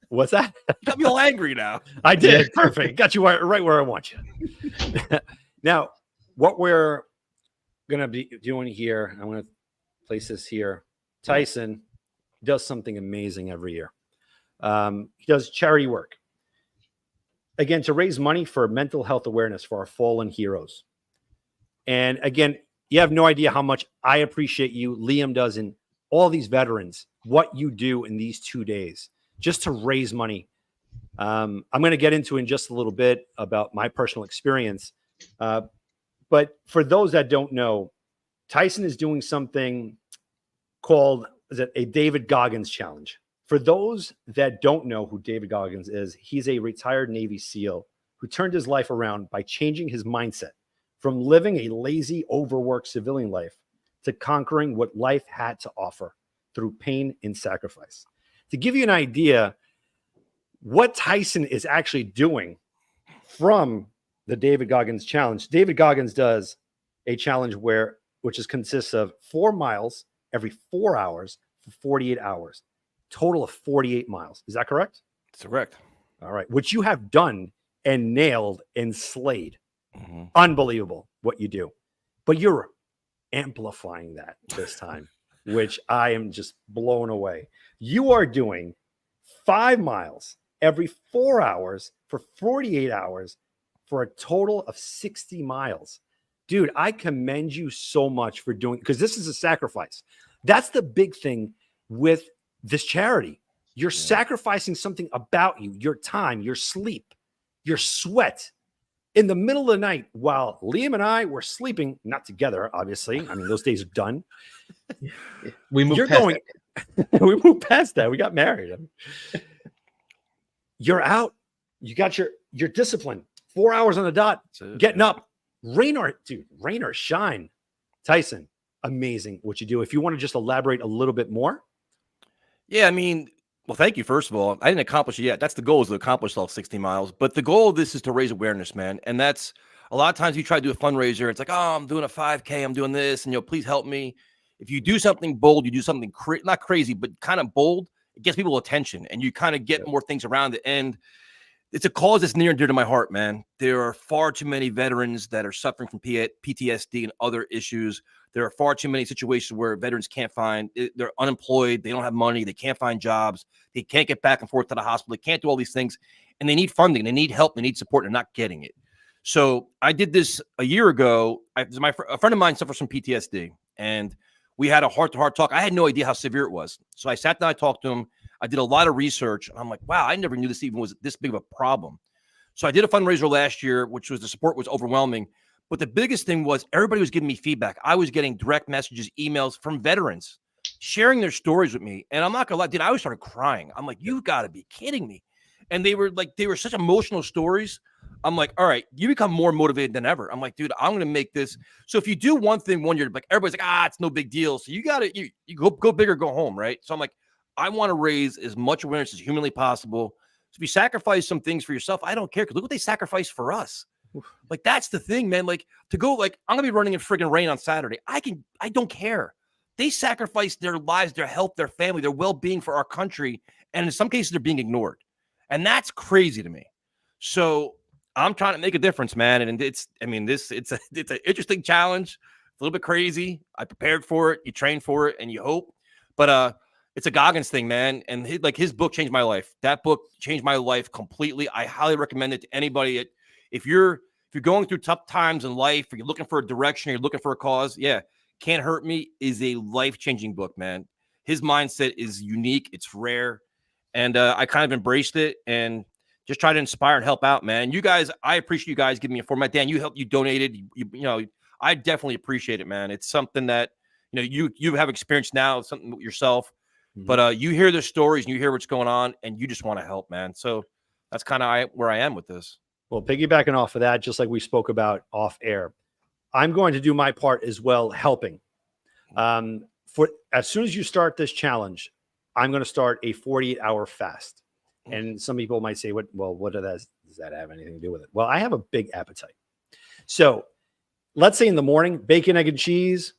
What's that? You got me all angry now. I did. Perfect. Got you right where I want you. Now, what we're going to be doing here, I'm going to place this here. Tyson does something amazing every year. He does charity work. Again, to raise money for mental health awareness for our fallen heroes. And again, you have no idea how much I appreciate you, Liam does, and all these veterans, what you do in these 2 days just to raise money. I'm going to get into in just a little bit about my personal experience. But for those that don't know, Tyson is doing something called a David Goggins challenge. For those that don't know who David Goggins is, he's a retired Navy SEAL who turned his life around by changing his mindset from living a lazy, overworked civilian life to conquering what life had to offer through pain and sacrifice. To give you an idea what Tyson is actually doing from the David Goggins challenge, David Goggins does a challenge which consists of 4 miles every 4 hours for 48 hours. Total of 48 miles. Is that correct? That's correct. All right. Which you have done and nailed and slayed. Unbelievable what you do. But you're amplifying that this time, which I am just blown away. You are doing 5 miles every 4 hours for 48 hours for a total of 60 miles. Dude, I commend you so much for doing, because this is a sacrifice. That's the big thing with this charity. You're sacrificing something about you, your time, your sleep, your sweat in the middle of the night while Liam and I were sleeping, not together, obviously. I mean, those days are done. We moved past we moved past that. We got married. You're out. You got your discipline. 4 hours on the dot, getting up. Rain or shine. Tyson, amazing what you do. If you want to just elaborate a little bit more. Yeah, I mean, well, thank you, first of all. I didn't accomplish it yet. That's the goal, is to accomplish all 60 miles. But the goal of this is to raise awareness, man. And that's a lot of times you try to do a fundraiser. It's like, oh, I'm doing a 5K. I'm doing this. And, please help me. If you do something bold, you do something not crazy, but kind of bold, it gets people attention and you kind of get more things around it. And it's a cause that's near and dear to my heart, man. There are far too many veterans that are suffering from PTSD and other issues. There are far too many situations where veterans they're unemployed, they don't have money, they can't find jobs, they can't get back and forth to the hospital, they can't do all these things, and they need funding, they need help, they need support, they're not getting it. So I did this a year ago. A friend of mine suffers from PTSD, and we had a heart-to-heart talk. I had no idea how severe it was. So I sat down, I talked to him, I did a lot of research, and I'm like, wow, I never knew this even was this big of a problem. So I did a fundraiser last year, which was the support was overwhelming. But the biggest thing was everybody was giving me feedback. I was getting direct messages, emails from veterans sharing their stories with me. And I'm not gonna lie, dude, I always started crying. I'm like, you've got to be kidding me. And they were such emotional stories. I'm like, all right, you become more motivated than ever. I'm like, dude, I'm gonna make this. So if you do one thing 1 year, like everybody's like, it's no big deal. So you go big or go home, right? So I'm like, I want to raise as much awareness as humanly possible. So if you sacrifice some things for yourself, I don't care. Because look what they sacrificed for us. Like, that's the thing, man. Like, to go, like, I'm gonna be running in friggin' rain on Saturday. I don't care. They sacrificed their lives, their health, their family, their well-being for our country. And in some cases, they're being ignored. And that's crazy to me. So I'm trying to make a difference, man. And it's an interesting challenge. It's a little bit crazy. I prepared for it. You train for it and you hope, but, it's a Goggins thing, man. And his book changed my life. That book changed my life completely. I highly recommend it to anybody. If you're going through tough times in life, or you're looking for a direction, or you're looking for a cause, Can't Hurt Me is a life-changing book, man. His mindset is unique. It's rare. And I kind of embraced it and just try to inspire and help out, man. You guys, I appreciate you guys giving me a format. Dan, you helped, you donated. I definitely appreciate it, man. It's something that, you have experience now, something yourself. But you hear the stories and you hear what's going on and you just want to help, man. So that's kind of where I am with this. Well, piggybacking off of that, just like we spoke about off air, I'm going to do my part as well, helping. For as soon as you start this challenge, I'm going to start a 48-hour fast. And some people might say, what does that have anything to do with it? Well, I have a big appetite. So let's say in the morning, bacon, egg, and cheese,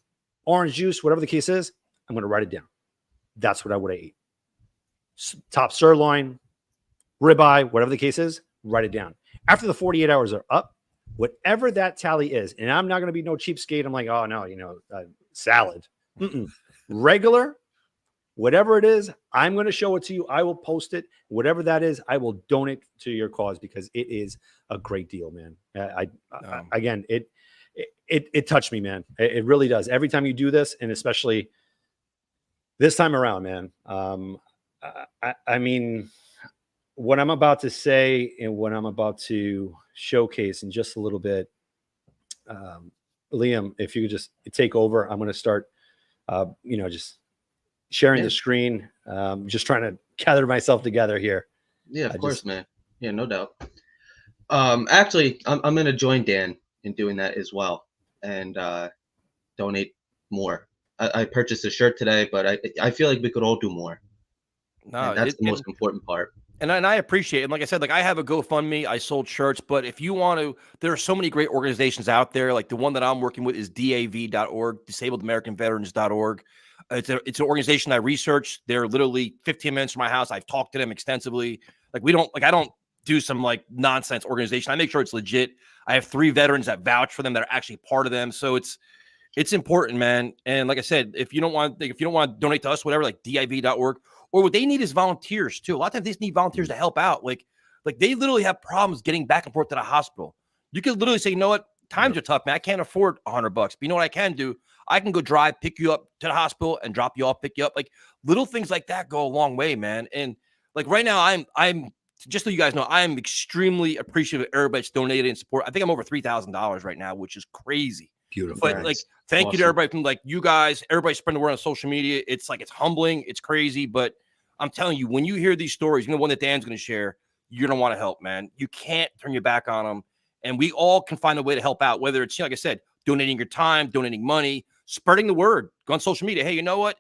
orange juice, whatever the case is, I'm going to write it down. That's what I would eat. Top sirloin, ribeye, whatever the case is, write it down. After the 48 hours are up, whatever that tally is, and I'm not going to be no cheapskate. I'm like, oh no, salad. Regular, whatever it is, I'm going to show it to you. I will post it. Whatever that is, I will donate to your cause because it is a great deal, man. Again, it touched me, man. It really does. Every time you do this, and especially this time around, man. I mean, what I'm about to say and what I'm about to showcase in just a little bit, Liam, if you could just take over, I'm going to start, just sharing the screen, just trying to gather myself together here. Yeah, of course, man. Yeah, no doubt. Actually, I'm going to join Dan in doing that as well and donate more. I purchased a shirt today, but I feel like we could all do more. No, that's the most important part. And I appreciate it. And like I said, like I have a GoFundMe. I sold shirts, but if you want to, there are so many great organizations out there. Like the one that I'm working with is DAV.org, DisabledAmericanVeterans.org. It's an organization I researched. They're literally 15 minutes from my house. I've talked to them extensively. I don't do some like nonsense organization. I make sure it's legit. I have 3 veterans that vouch for them that are actually part of them. So it's important, man. And like I said, if you don't want to donate to us, whatever, like div.org, or what they need is volunteers too. A lot of times they just need volunteers to help out. Like they literally have problems getting back and forth to the hospital. You could literally say, you know what? Times are tough, man. I can't afford $100, but you know what I can do? I can go drive, pick you up to the hospital and drop you off, pick you up. Like little things like that go a long way, man. And like right now, I'm just so you guys know, I am extremely appreciative of everybody that's donated and support. I think I'm over $3,000 right now, which is crazy. Beautiful. But like, thank you to everybody from like you guys, everybody spreading the word on social media. It's like, it's humbling. It's crazy. But I'm telling you, when you hear these stories, the one that Dan's going to share, you're going to want to help, man. You can't turn your back on them. And we all can find a way to help out, whether it's, like I said, donating your time, donating money, spreading the word, go on social media. Hey, you know what?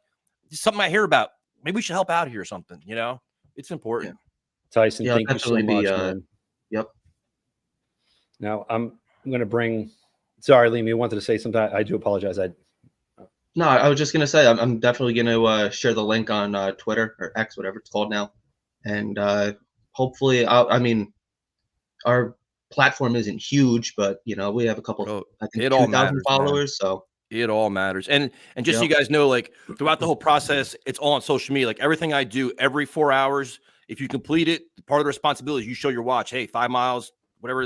It's something I hear about. Maybe we should help out here or something, It's important. Yeah. Tyson, thank you so much, man. Yep. Now I'm going to bring. Sorry, Liam, you wanted to say something. I do apologize. No, I was just gonna say I'm definitely gonna share the link on Twitter or X, whatever it's called now, and hopefully, I mean, our platform isn't huge, but we have a couple, I think 2,000 followers, so it all matters. And just so you guys know, like throughout the whole process, it's all on social media. Like everything I do, every 4 hours, if you complete it, part of the responsibility is you show your watch. Hey, 5 miles, whatever.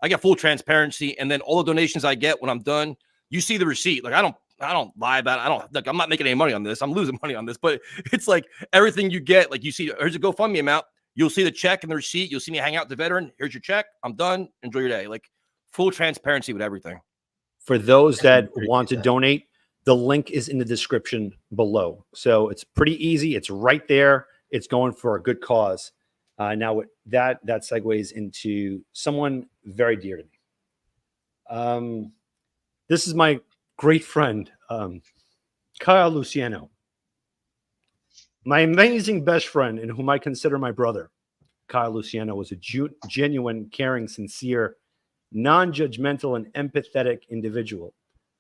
I get full transparency, and then all the donations I get when I'm done, you see the receipt. Like I don't lie about it. I'm not making any money on this. I'm losing money on this, but it's like everything you get, like you see, here's a GoFundMe amount. You'll see the check and the receipt. You'll see me hang out with the veteran. Here's your check. I'm done. Enjoy your day. Like full transparency with everything. For those that want to donate, The link is in the description below. So it's pretty easy. It's right there. It's going for a good cause. Now that segues into someone very dear to me. This is my great friend, Kyle Luciano, my amazing best friend, and whom I consider my brother. Kyle Luciano was a genuine, caring, sincere, non-judgmental, and empathetic individual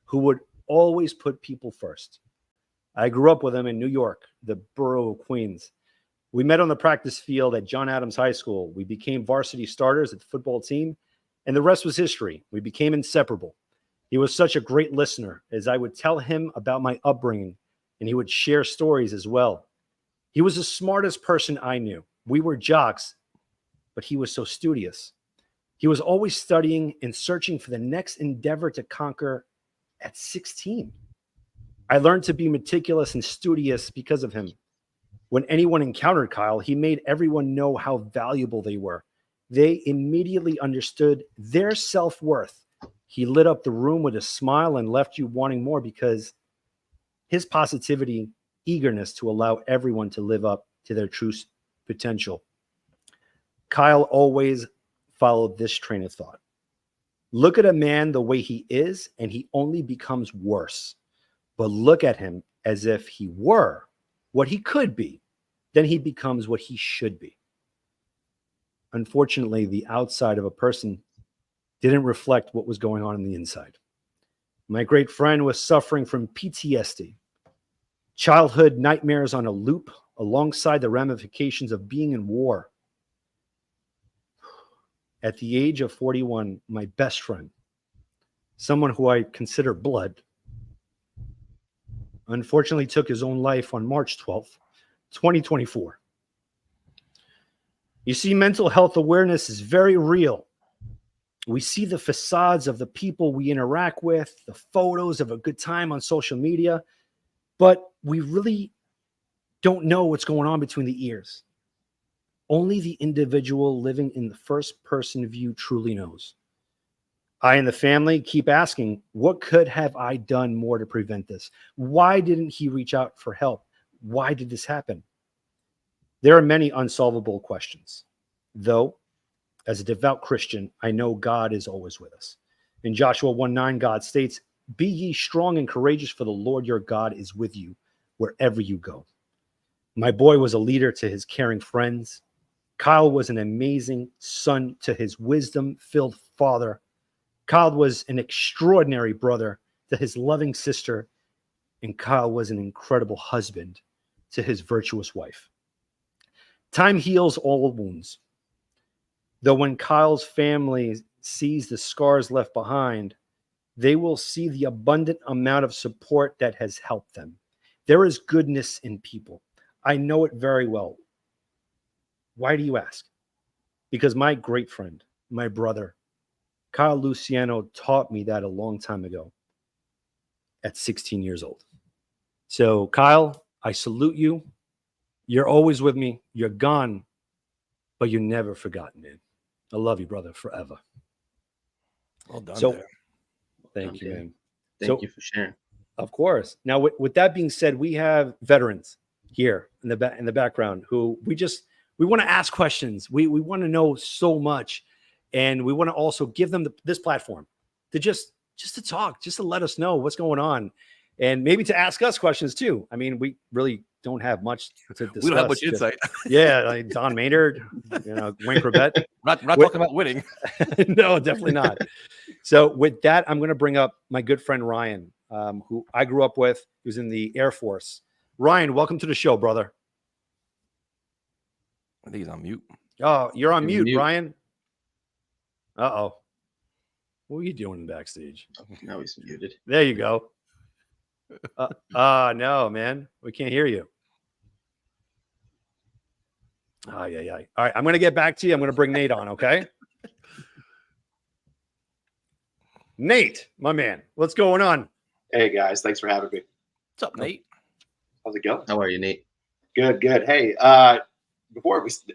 who would always put people first. I grew up with him in New York, the borough of Queens. We met on the practice field at John Adams High School. We became varsity starters at the football team, and the rest was history. We became inseparable. He was such a great listener, as I would tell him about my upbringing, and he would share stories as well. He was the smartest person I knew. We were jocks, but he was so studious. He was always studying and searching for the next endeavor to conquer at 16. I learned to be meticulous and studious because of him. When anyone encountered Kyle, he made everyone know how valuable they were. They immediately understood their self-worth. He lit up the room with a smile and left you wanting more because his positivity, eagerness to allow everyone to live up to their true potential. Kyle always followed this train of thought. Look at a man the way he is, and he only becomes worse. But look at him as if he were what he could be, then he becomes what he should be. Unfortunately, the outside of a person didn't reflect what was going on in the inside. My great friend was suffering from PTSD, childhood nightmares on a loop, alongside the ramifications of being in war. At the age of 41, my best friend, someone who I consider blood, unfortunately took his own life on March 12th, 2024. You see, mental health awareness is very real. We see the facades of the people we interact with, the photos of a good time on social media, but we really don't know what's going on between the ears. Only the individual living in the first person view truly knows. I and the family keep asking, what could have I done more to prevent this? Why didn't he reach out for help? Why did this happen? There are many unsolvable questions. Though, as a devout Christian, I know God is always with us. In Joshua 1:9, God states, "Be ye strong and courageous, for the Lord your God is with you wherever you go." My boy was a leader to his caring friends. Kyle was an amazing son to his wisdom-filled father. Kyle was an extraordinary brother to his loving sister, and Kyle was an incredible husband to his virtuous wife. Time heals all wounds. Though when Kyle's family sees the scars left behind, they will see the abundant amount of support that has helped them. There is goodness in people. I know it very well. Why do you ask? Because my great friend, my brother, Kyle Luciano, taught me that a long time ago at 16 years old. So, Kyle, I salute you. You're always with me. You're gone, but you're never forgotten, man. I love you, brother, forever. Well done. So, there. thank you, man. Thank you for sharing. Of course. Now, with that being said, we have veterans here in the background who we want to ask questions. We want to know so much, and we want to also give them this platform to just to talk, just to let us know what's going on, and maybe to ask us questions too. I mean, we really don't have much to discuss. We don't have much insight. Yeah, like Don Maynard, Wayne Corbett. We're not talking about winning. No, definitely not. So with that, I'm going to bring up my good friend Ryan, who I grew up with. He was in the Air Force. Ryan, welcome to the show, brother. I think he's on mute. Oh, you're on mute, Ryan. Uh-oh. What were you doing backstage? Now he's muted. There you go. No, man. We can't hear you. Oh, yeah. All right, I'm going to get back to you. I'm going to bring Nate on, okay? Nate, my man, what's going on? Hey, guys. Thanks for having me. What's up, Nate? How's it going? How are you, Nate? Good. Hey,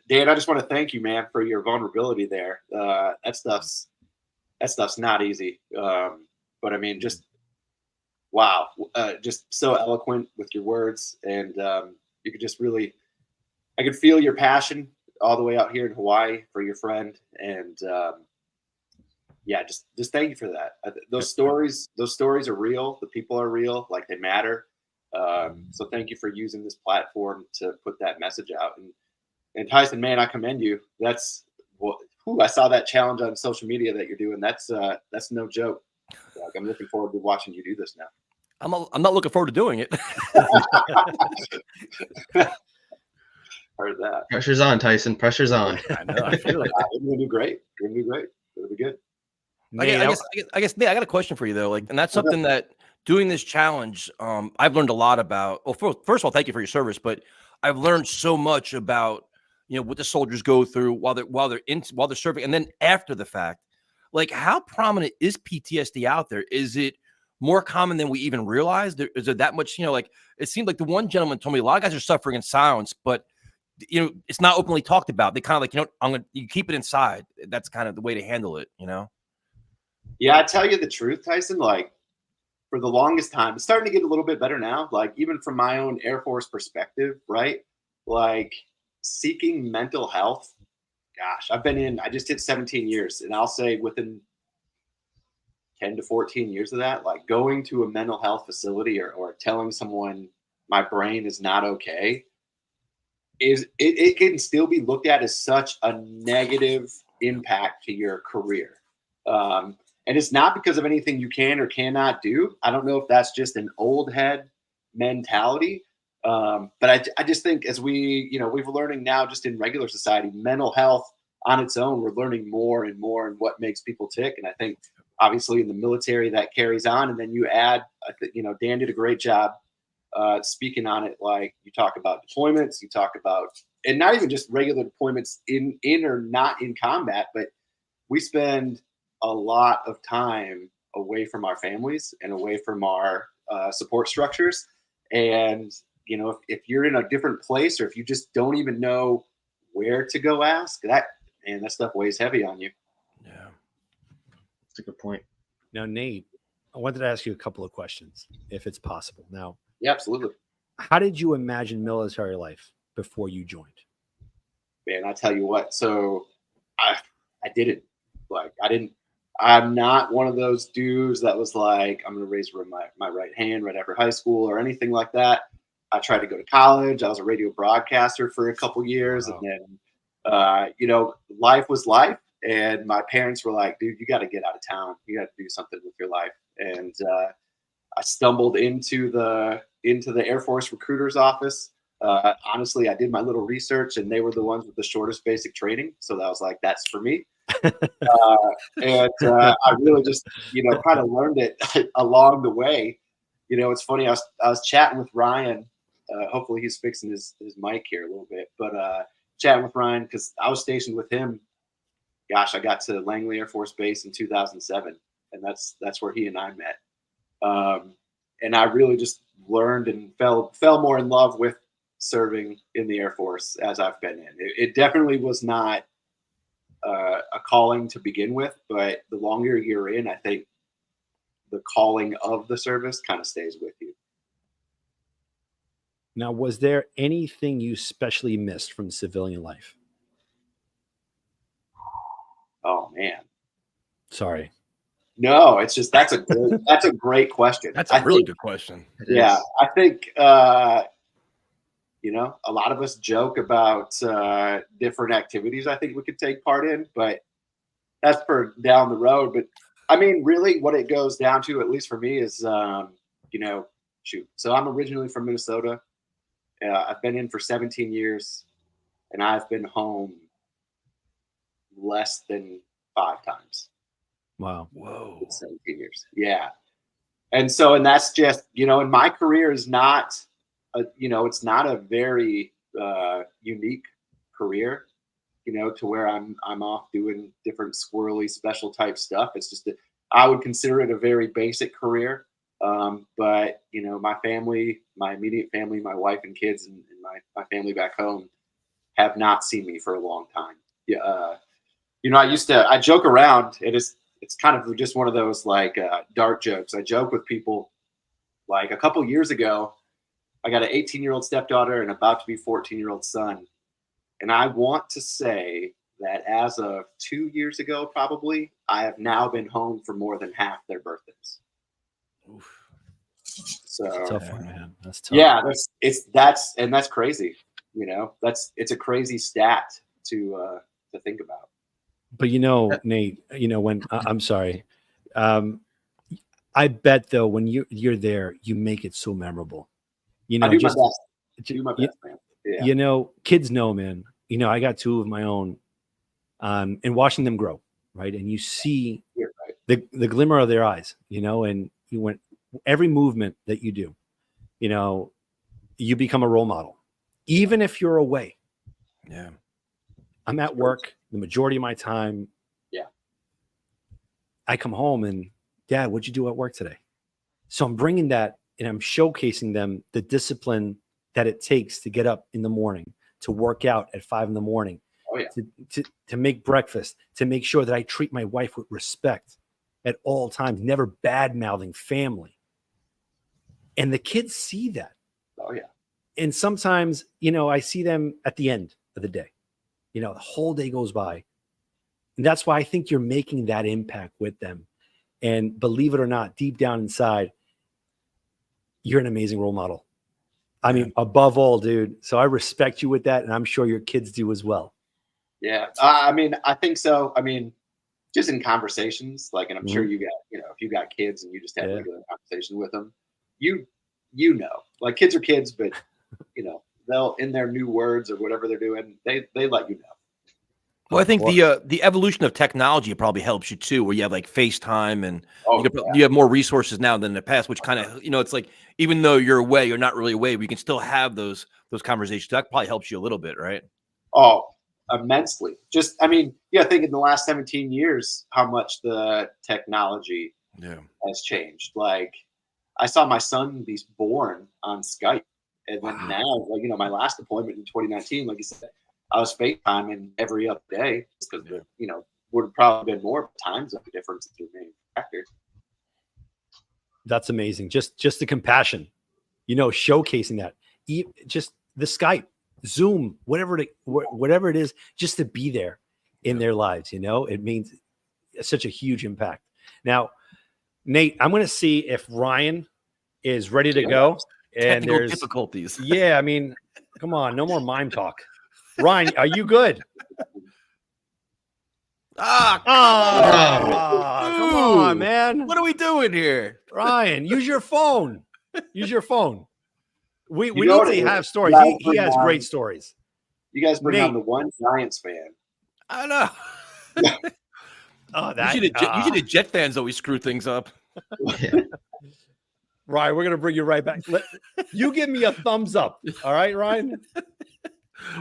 Dan, I just want to thank you, man, for your vulnerability there. That stuff's not easy. But I mean, just wow, just so eloquent with your words, and you could just really, I could feel your passion all the way out here in Hawaii for your friend, and yeah, just thank you for that. Those stories are real. The people are real, like they matter. So thank you for using this platform to put that message out. And Tyson, man, I commend you. That's what I saw that challenge on social media that you're doing. That's no joke. Like, I'm looking forward to watching you do this now. I'm not looking forward to doing it. Heard that. Pressure's on, Tyson. Pressure's on. I know. I feel it. You're gonna do great. You're gonna do great. It'll be good. Nate, I guess, Nate, I got a question for you though. Like, and that's something that doing this challenge, I've learned a lot about. Well, first of all, thank you for your service, but I've learned so much about, what the soldiers go through while they're serving, and then after the fact. Like, how prominent is PTSD out there? Is it more common than we even realize? Is there that much? Like, it seemed like the one gentleman told me a lot of guys are suffering in silence, but it's not openly talked about. They kind of like, you keep it inside. That's kind of the way to handle it, Yeah, I tell you the truth, Tyson. Like, for the longest time, it's starting to get a little bit better now. Like, even from my own Air Force perspective, right? Like, seeking mental health. Gosh, I just hit 17 years, and I'll say within 10 to 14 years of that, like going to a mental health facility or telling someone my brain is not okay, it can still be looked at as such a negative impact to your career. And it's not because of anything you can or cannot do. I don't know if that's just an old head mentality. But I just think as we're learning now just in regular society, mental health on its own, we're learning more and more and what makes people tick. And I think obviously in the military that carries on. And then you add, Dan did a great job speaking on it. Like, you talk about deployments, you talk about, and not even just regular deployments in or not in combat, but we spend a lot of time away from our families and away from our support structures. And if you're in a different place, or if you just don't even know where to go ask, that stuff weighs heavy on you. Yeah, That's a good point. Now, Nate, I wanted to ask you a couple of questions, if it's possible. Now, Yeah, absolutely. how did you imagine military life before you joined? Man, I tell you what. So I didn't. I'm not one of those dudes that was like, I'm going to raise my right hand right after high school or anything like that. I tried to go to college. I was a radio broadcaster for a couple years. Wow. And then, life was life. And my parents were like, dude, you got to get out of town. You got to do something with your life. And I stumbled into the Air Force recruiter's office. Honestly, I did my little research, and they were the ones with the shortest basic training. So that was like, that's for me. And I really just, kind of learned it along the way. It's funny. I was chatting with Ryan. Hopefully he's fixing his mic here a little bit, but chatting with Ryan because I was stationed with him. Gosh, I got to Langley Air Force Base in 2007, and that's where he and I met. And I really just learned and fell more in love with serving in the Air Force as I've been in. It definitely was not a calling to begin with, but the longer you're in, I think the calling of the service kind of stays with you. Now, was there anything you especially missed from civilian life? Oh man, sorry. No, it's just that's a great question. That's a really good question. Yeah, I think a lot of us joke about different activities I think we could take part in, but that's for down the road. But I mean, really, what it goes down to, at least for me, is shoot. So I'm originally from Minnesota. I've been in for 17 years, and I've been home less than 5 times. Wow. Whoa. 17 years. Yeah. And that's just, and my career is not, it's not a very unique career, to where I'm off doing different squirrely special type stuff. It's just, I would consider it a very basic career. But, my family, my immediate family, my wife and kids and my family back home have not seen me for a long time. Yeah. I joke around. It's kind of just one of those like dark jokes. I joke with people Like a couple years ago, I got an 18-year-old stepdaughter and about to be 14-year-old son. And I want to say that as of 2 years ago, probably, I have now been home for more than half their birthdays. Oof. So That's a tough one, man. That's tough. yeah, that's crazy. You know, it's a crazy stat to think about. But Nate, when I'm sorry, I bet though when you're there, you make it so memorable. I do just my best. Do my best, man. Yeah. Kids know, man. I got 2 of my own, and watching them grow, right? And you see You're right. the glimmer of their eyes, and you went every movement that you do, you become a role model, even if you're away. Yeah. I'm at work the majority of my time. Yeah. I come home and, Dad, what'd you do at work today? So I'm bringing that and I'm showcasing them the discipline that it takes to get up in the morning, to work out at 5 a.m, Oh, yeah. to make breakfast, to make sure that I treat my wife with respect at all times, never bad-mouthing family. And the kids see that. Oh, yeah. And sometimes, I see them at the end of the day. The whole day goes by. And that's why I think you're making that impact with them. And believe it or not, deep down inside, you're an amazing role model. I mean, above all, dude. So I respect you with that. And I'm sure your kids do as well. Yeah. I mean, I think so. I mean, just in conversations, like, and I'm sure you got, if you got kids and you just have regular conversation with them, like kids are kids, but they'll, in their new words or whatever they're doing, they let you know. Well, I think the evolution of technology probably helps you too, where you have like FaceTime and you have more resources now than in the past, which kind of, it's like, even though you're away, you're not really away, but you can still have those conversations. That probably helps you a little bit, right? Oh, immensely. Just, I mean, think in the last 17 years, how much the technology has changed. Like, I saw my son be born on Skype. And then now, like, my last appointment in 2019, like you said, I was FaceTiming every other day because, would have probably been more times of a difference to the main factor. That's amazing. Just the compassion, showcasing that. Just the Skype, Zoom, whatever it is, just to be there in their lives. It means such a huge impact. Now, Nate, I'm going to see if Ryan is ready to go. And technical difficulties. Yeah, I mean, come on, no more mime talk. Ryan, are you good? Come on, man. What are we doing here? Ryan, use your phone. Use your phone. We need to have stories. He has great stories. You guys bring on the one Giants fan. I know. Usually the Jet fans always screw things up. Ryan, we're going to bring you right back. You give me a thumbs up. All right, Ryan?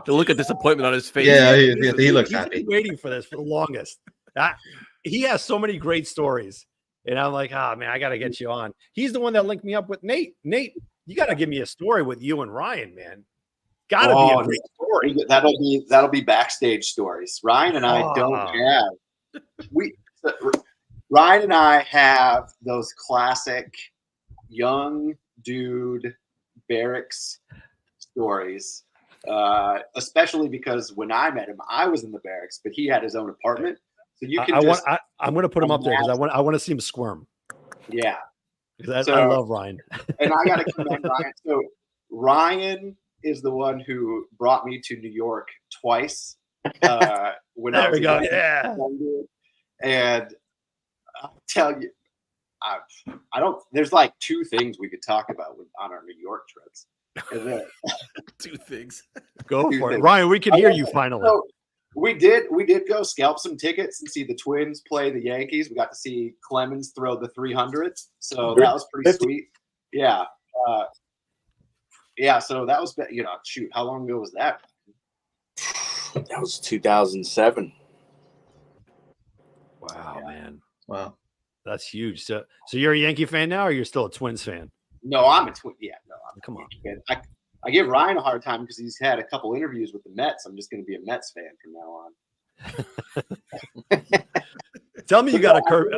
The look of disappointment on his face. Yeah, he looks happy. He's been waiting for this for the longest. He has so many great stories. And I'm like, man, I got to get you on. He's the one that linked me up with Nate. Nate, you got to give me a story with you and Ryan, man. Got to be a great story. That'll be backstage stories. Ryan and I Ryan and I have those classic young dude barracks stories. Especially because when I met him, I was in the barracks, but he had his own apartment. So you can. I'm going to put him up there because I want to see him squirm. Yeah, because I love Ryan, and I got to commend Ryan. So Ryan is the one who brought me to New York twice when I was younger. And I'll tell you, I don't. There's like 2 things we could talk about on our New York trips. And then, 2 things. Go for it, Ryan. We can hear you finally. So we did go scalp some tickets and see the Twins play the Yankees. We got to see Clemens throw the 300th, so that was pretty sweet. Yeah, So that was, shoot, how long ago was that? That was 2007. Wow, man. Wow, that's huge. So you're a Yankee fan now, or you're still a Twins fan? No, I'm a Twin. Yeah, no, come on. I give Ryan a hard time because he's had a couple interviews with the Mets. I'm just going to be a Mets fan from now on. Tell me you got a curve.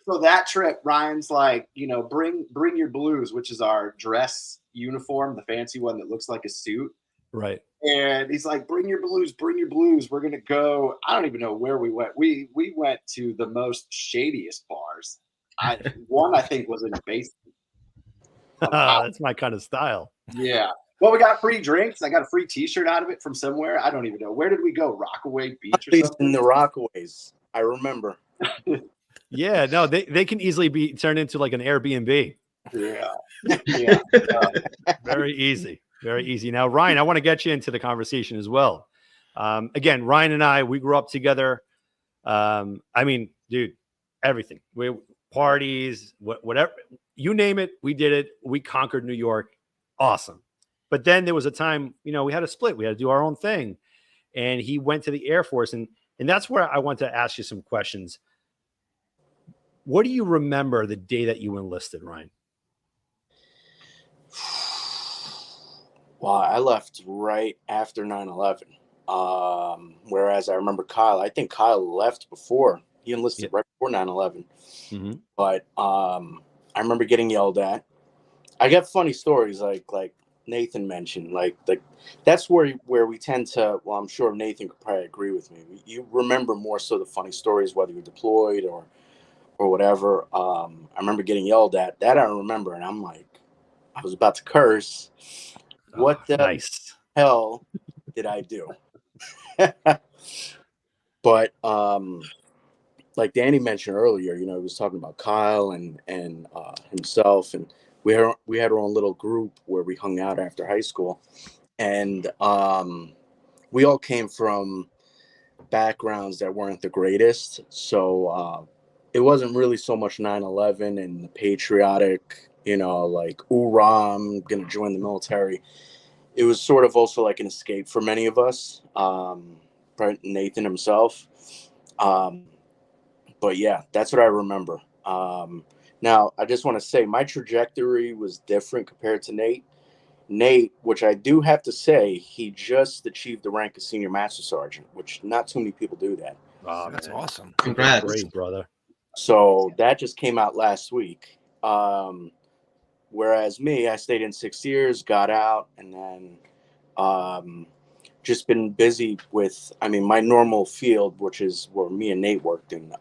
So that trip, Ryan's like, bring your blues, which is our dress uniform, the fancy one that looks like a suit. Right. And he's like, bring your blues, bring your blues. We're gonna go. I don't even know where we went. We went to the most shadiest bars. I think was in a basement. That's my kind of style. Yeah. Well, we got free drinks. I got a free T-shirt out of it from somewhere. I don't even know. Where did we go? Rockaway Beach or At least something? in the Rockaways, I remember. Yeah, no, they can easily be turned into like an Airbnb. Yeah. Yeah. Very easy. Very easy. Now, Ryan, I want to get you into the conversation as well. Again, Ryan and I, we grew up together. I mean, dude, everything. We parties, whatever, you name it, we did it. We conquered New York. Awesome. But then there was a time, we had to split. We had to do our own thing. And he went to the Air Force. And that's where I want to ask you some questions. What do you remember the day that you enlisted, Ryan? Well, I left right after 9/11. Whereas I remember Kyle, I think Kyle left before. He enlisted right before 9/11. Mm-hmm. But I remember getting yelled at. I got funny stories like Nathan mentioned. Like that's where we tend to, well, I'm sure Nathan could probably agree with me. You remember more so the funny stories, whether you're deployed or whatever. I remember getting yelled at. That I remember, and I'm like, I was about to curse. What the hell did I do? But like Danny mentioned earlier, he was talking about Kyle and himself, and we had our own little group where we hung out after high school, and we all came from backgrounds that weren't the greatest, so it wasn't really so much 9/11 and the patriotic, like, hoorah, I'm gonna join the military. It was sort of also like an escape for many of us, Nathan himself. But yeah, that's what I remember. Now, I just want to say my trajectory was different compared to Nate. Nate, which I do have to say, he just achieved the rank of senior master sergeant, which not too many people do that. Oh, that's man. awesome. Congrats. Great, brother. So that just came out last week. Whereas me, I stayed in 6 years, got out, and then just been busy with, my normal field, which is where me and Nate worked in.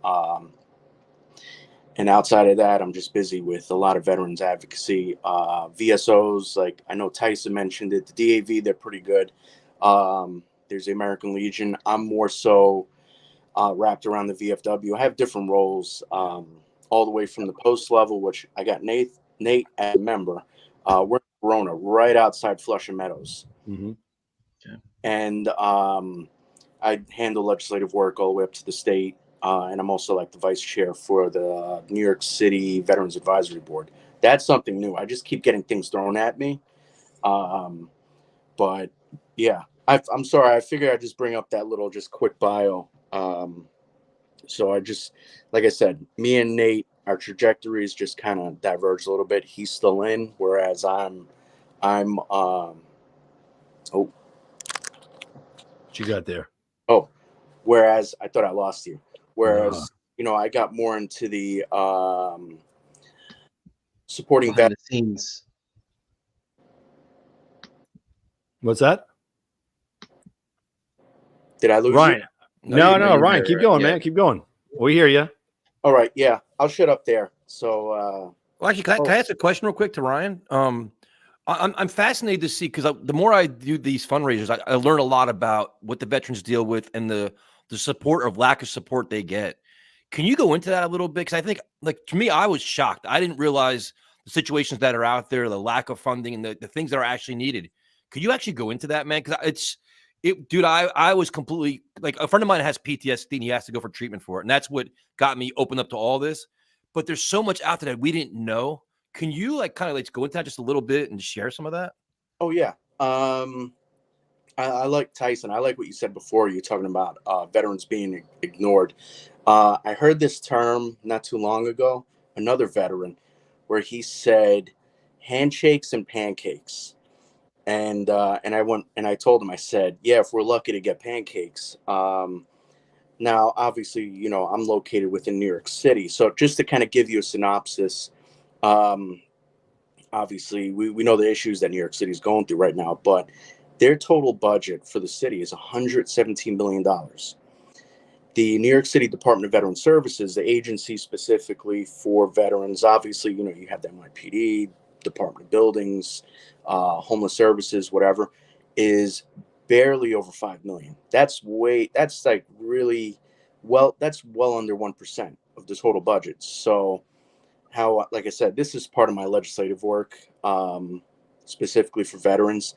And outside of that, I'm just busy with a lot of veterans advocacy, VSOs. Like I know Tyson mentioned it, the DAV, they're pretty good. There's the American Legion. I'm more so wrapped around the VFW. I have different roles, all the way from the post level, which I got Nate as a member. We're in Corona, right outside Flushing Meadows. Mm-hmm. Okay. And I handle legislative work all the way up to the state. And I'm also like the vice chair for the New York City Veterans Advisory Board. That's something new. I just keep getting things thrown at me. But yeah, I'm sorry. I figured I'd just bring up that little just quick bio. So I just, like I said, me and Nate, our trajectories just kind of diverged a little bit. He's still in, whereas I'm what you got there? Oh, whereas I thought I lost you. Whereas, I got more into the supporting behind the scenes. What's that? Did I lose Ryan? you? No, you're Ryan, there, keep going, yeah. man. Keep going. We hear you. All right, yeah, I'll shut up there. So, Well, actually, can I ask a question real quick to Ryan? I'm fascinated to see, because the more I do these fundraisers, I learn a lot about what the veterans deal with and the support or lack of support they get. Can you go into that a little bit? Because I think, like, to me, I was shocked. I didn't realize the situations that are out there, the lack of funding, and the things that are actually needed. Could you actually go into that, man? Because dude, I was completely, like, a friend of mine has PTSD and he has to go for treatment for it. And that's what got me open up to all this. But there's so much out there that we didn't know. Can you kind of go into that just a little bit and share some of that? Oh yeah. I like Tyson. I like what you said before. You're talking about veterans being ignored. I heard this term not too long ago, another veteran, where he said handshakes and pancakes. And I told him, I said, yeah, if we're lucky to get pancakes, Now, obviously, I'm located within New York City. So just to kind of give you a synopsis, um, obviously, we know the issues that New York City is going through right now, but their total budget for the city is $117 million. The New York City Department of Veteran Services, the agency specifically for veterans, obviously, you have the NYPD, Department of Buildings, Homeless Services, whatever, is barely over 5 million. That's like really that's well under 1% of the total budget. So, like I said, this is part of my legislative work, specifically for veterans.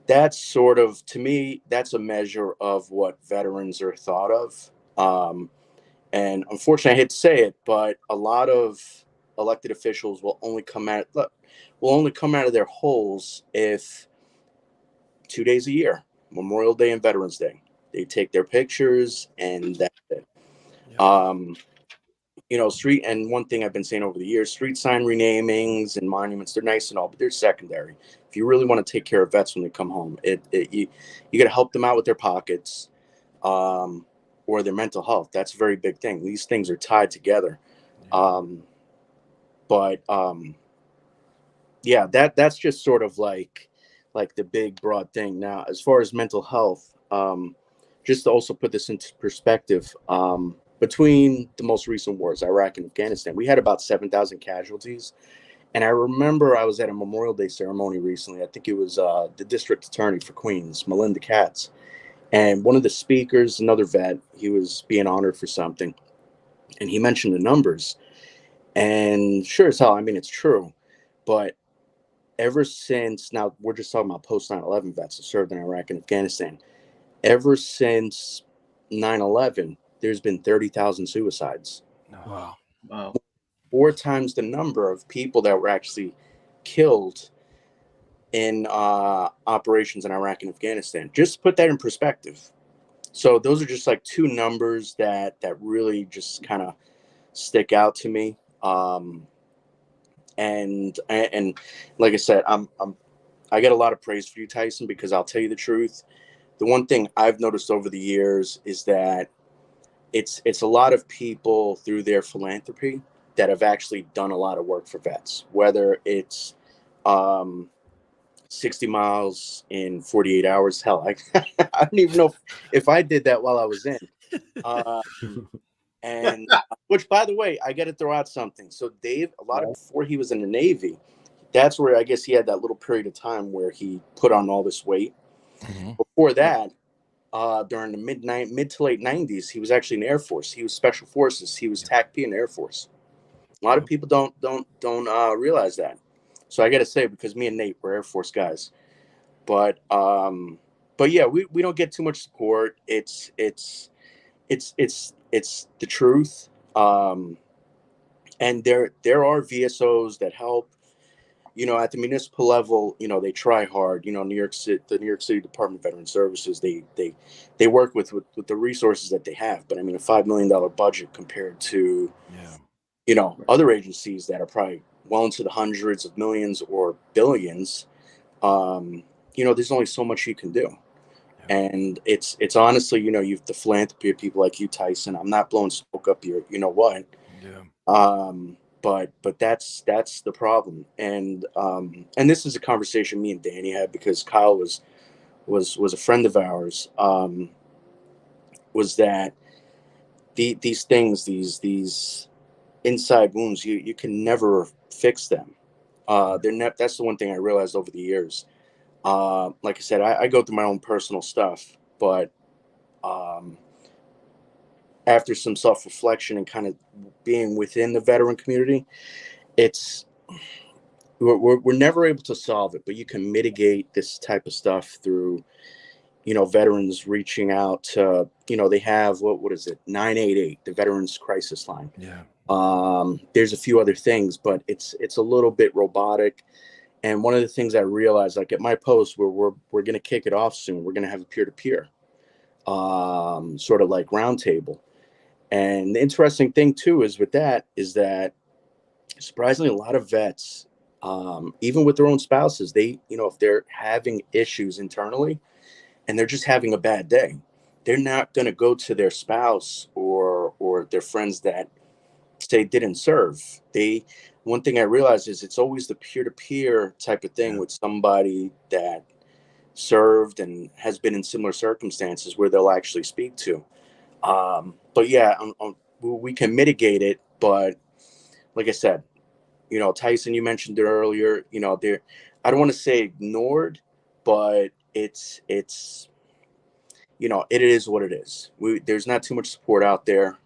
That's sort of, to me, that's a measure of what veterans are thought of. And unfortunately, I hate to say it, but a lot of elected officials will only come out of their holes if 2 days a year, Memorial Day and Veterans Day, they take their pictures and that's it. Yep. Street, and one thing I've been saying over the years, street sign renamings and monuments, they're nice and all, but they're secondary. If you really want to take care of vets when they come home, you got to help them out with their pockets, or their mental health. That's a very big thing. These things are tied together. Yeah, that's just sort of like the big broad thing. Now, as far as mental health, just to also put this into perspective, between the most recent wars, Iraq and Afghanistan, we had about 7,000 casualties. And I remember I was at a Memorial Day ceremony recently. I think it was the district attorney for Queens, Melinda Katz. And one of the speakers, another vet, he was being honored for something. And he mentioned the numbers. And sure as hell, I mean, it's true. But ever since, now we're just talking about post 9/11 vets that served in Iraq and Afghanistan. Ever since 9/11, there's been 30,000 suicides. Wow. Wow. 4 times the number of people that were actually killed in operations in Iraq and Afghanistan. Just to put that in perspective. So those are just like 2 numbers that really just kind of stick out to me. And like I said, I get a lot of praise for you, Tyson, because I'll tell you the truth. The one thing I've noticed over the years is that it's a lot of people through their philanthropy that have actually done a lot of work for vets, whether it's 60 miles in 48 hours. Hell, I don't even know if I did that while I was in. And which, by the way, I got to throw out something. So Dave, before he was in the Navy, that's where I guess he had that little period of time where he put on all this weight. Mhm. Before that, during the mid to late 90s, he was actually in the Air Force. He was Special Forces. He was TAC-P in the Air Force. A lot of people don't realize that. So I got to say, because me and Nate were Air Force guys, but yeah, we don't get too much support. It's the truth. And there are VSOs that help. At the municipal level, they try hard. the New York City Department of Veteran Services, they work with the resources that they have. But I mean, a $5 million budget compared to other agencies that are probably well into the hundreds of millions or billions. There's only so much you can do. And it's honestly, you've the philanthropy of people like you, Tyson. I'm not blowing smoke up your, what. But that's the problem. And this is a conversation me and Danny had, because Kyle was a friend of ours. Was that these things, these inside wounds, you can never fix them. That's the one thing I realized over the years. Like I said, I go through my own personal stuff, but after some self-reflection and kind of being within the veteran community, we're never able to solve it, but you can mitigate this type of stuff through, veterans reaching out to, they have, what is it, 988, the Veterans Crisis Line. There's a few other things, but it's a little bit robotic. And one of the things I realized, like at my post, we're going to kick it off soon. We're going to have a peer-to-peer, sort of like roundtable. And the interesting thing too is that surprisingly, a lot of vets, even with their own spouses, they, if they're having issues internally and they're just having a bad day, they're not going to go to their spouse or their friends that say didn't serve. One thing I realized is it's always the peer-to-peer type of thing with somebody that served and has been in similar circumstances where they'll actually speak to. But yeah, we can mitigate it. But like I said, Tyson, you mentioned it earlier, I don't want to say ignored, but it's it is what it is. There's not too much support out there.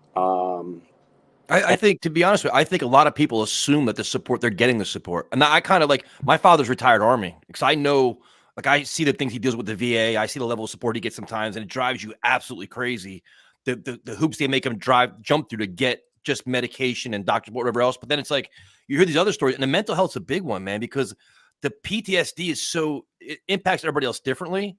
I think, to be honest with you, I think a lot of people assume that they're getting the support. And I kind of like, my father's retired Army, because I know, like, I see the things he deals with the VA. I see the level of support he gets sometimes, and it drives you absolutely crazy. The hoops they make him jump through to get just medication and doctor support, whatever else. But then it's like, you hear these other stories, and the mental health's a big one, man, because the PTSD it impacts everybody else differently.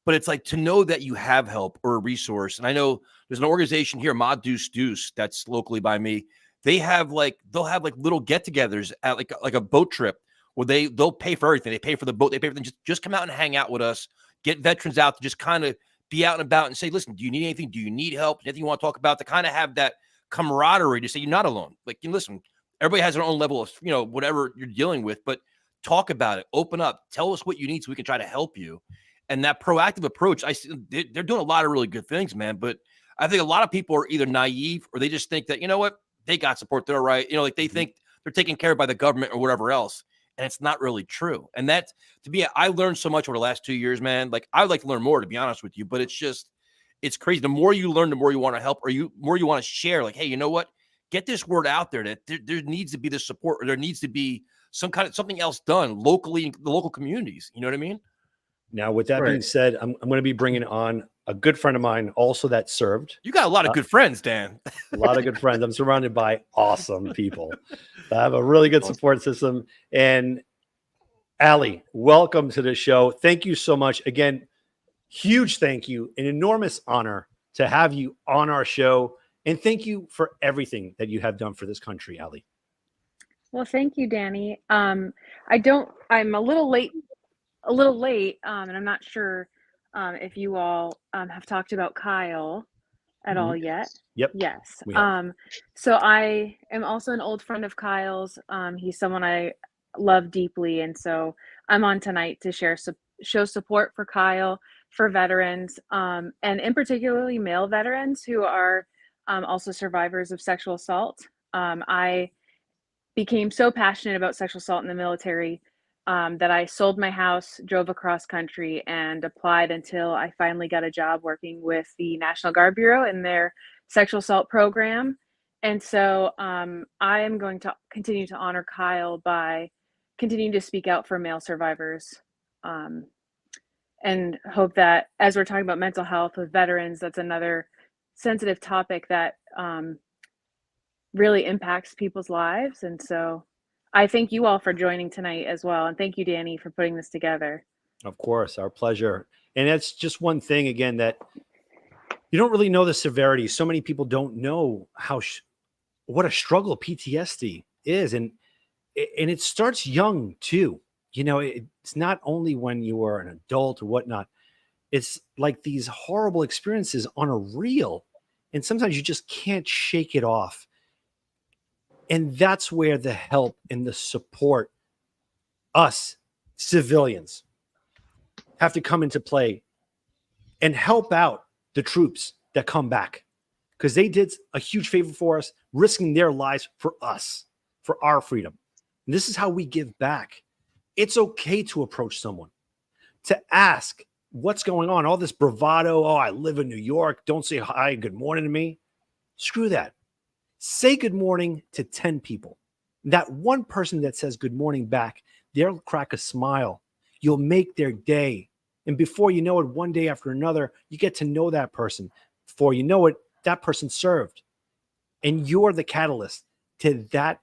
But it's like, to know that you have help or a resource. And I know there's an organization here, Ma Deuce Deuce, that's locally by me. They'll have like little get-togethers at like a boat trip where they'll pay for everything. They pay for the boat. They pay for them. Just come out and hang out with us. Get veterans out to just kind of be out and about and say, listen, do you need anything? Do you need help? Anything you want to talk about? To kind of have that camaraderie to say you're not alone. Like, listen, everybody has their own level of, whatever you're dealing with, but talk about it. Open up. Tell us what you need so we can try to help you. And that proactive approach, I see they're doing a lot of really good things, man. But I think a lot of people are either naive or they just think that, they got support. They're right. Like they think they're taken care of by the government or whatever else. And it's not really true. And that, to me, I learned so much over the last 2 years, man. Like, I would like to learn more, to be honest with you. But it's crazy. The more you learn, the more you want to help, or more you want to share. Like, hey, you know what? Get this word out there that there needs to be this support, or there needs to be something else done locally in the local communities. You know what I mean? Now, with that Right. being said, I'm going to be bringing on a good friend of mine also that served. You got a lot of good friends, Dan. A lot of good friends. I'm surrounded by awesome people. I have a really good support system. And Allie, welcome to the show. Thank you so much. Again, huge thank you. An enormous honor to have you on our show. And thank you for everything that you have done for this country, Allie. Well, thank you, Danny. I'm a little late, and I'm not sure if you all have talked about Kyle at all yet. Yep. Yes. We have. So I am also an old friend of Kyle's. He's someone I love deeply, and so I'm on tonight to show support for Kyle, for veterans, and in particularly male veterans who are also survivors of sexual assault. I became so passionate about sexual assault in the military that I sold my house, drove across country, and applied until I finally got a job working with the National Guard Bureau in their sexual assault program. And so I am going to continue to honor Kyle by continuing to speak out for male survivors, and hope that, as we're talking about mental health with veterans, that's another sensitive topic that really impacts people's lives. And so I thank you all for joining tonight as well. And thank you, Danny, for putting this together. Of course, our pleasure. And that's just one thing, again, that you don't really know the severity. So many people don't know what a struggle PTSD is. And it starts young too. It's not only when you are an adult or whatnot. It's like these horrible experiences on a reel. And sometimes you just can't shake it off. And that's where the help and the support, us civilians, have to come into play and help out the troops that come back, because they did a huge favor for us, risking their lives for us, for our freedom. And this is how we give back. It's okay to approach someone, to ask what's going on. All this bravado, I live in New York, don't say hi, good morning to me. Screw that. Say good morning to 10 people. That one person that says good morning back, they'll crack a smile. You'll make their day. And before you know it, one day after another, you get to know that person. Before you know it, that person served. And you're the catalyst to that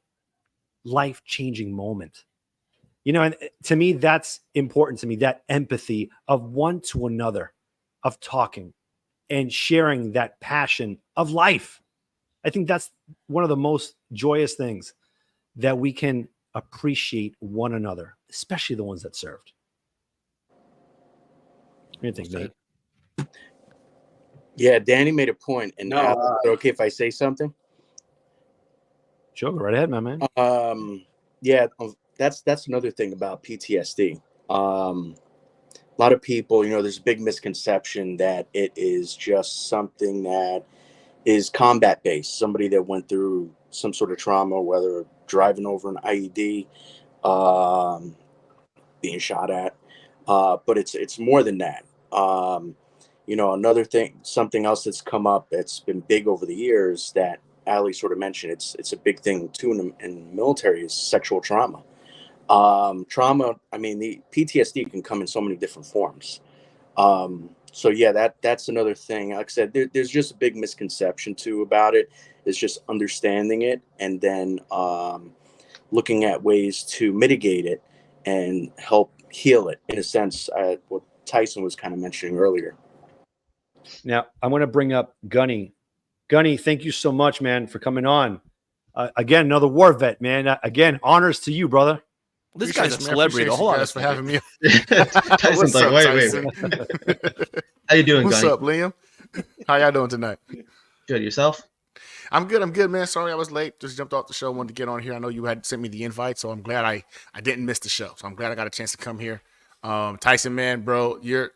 life-changing moment. And to me, that's important to me, that empathy of one to another, of talking and sharing that passion of life. I think that's one of the most joyous things, that we can appreciate one another, especially the ones that served. What do you think, Nate? Yeah, Danny made a point, and No, Alex, is it okay if I say something? Sure, go right ahead, my man. Yeah, that's another thing about PTSD. A lot of people, there's a big misconception that it is just something that is combat based. Somebody that went through some sort of trauma, whether driving over an IED, being shot at, but it's more than that. Another thing, something else that's come up that's been big over the years that Ali sort of mentioned. It's a big thing too in the military is sexual trauma. Trauma. I mean, the PTSD can come in so many different forms. So yeah, that's another thing. Like I said, there's just a big misconception too about it. It's just understanding it and then looking at ways to mitigate it and help heal it in a sense. What Tyson was kind of mentioning earlier. Now, I want to bring up Gunny. Gunny, thank you so much, man, for coming on. Again, another war vet, man. Again, honors to you, brother. This Appreciate guy's a you, man. celebrity. Appreciate Hold you on guys for having me. Tyson's What's like, up, wait. Tyson? How you doing, What's Gunny? up, Liam? How y'all doing tonight? Good. Yourself? I'm good, man. Sorry I was late. Just jumped off the show. Wanted to get on here. I know you had sent me the invite, so I'm glad I didn't miss the show. So I'm glad I got a chance to come here. Tyson, man, bro, you're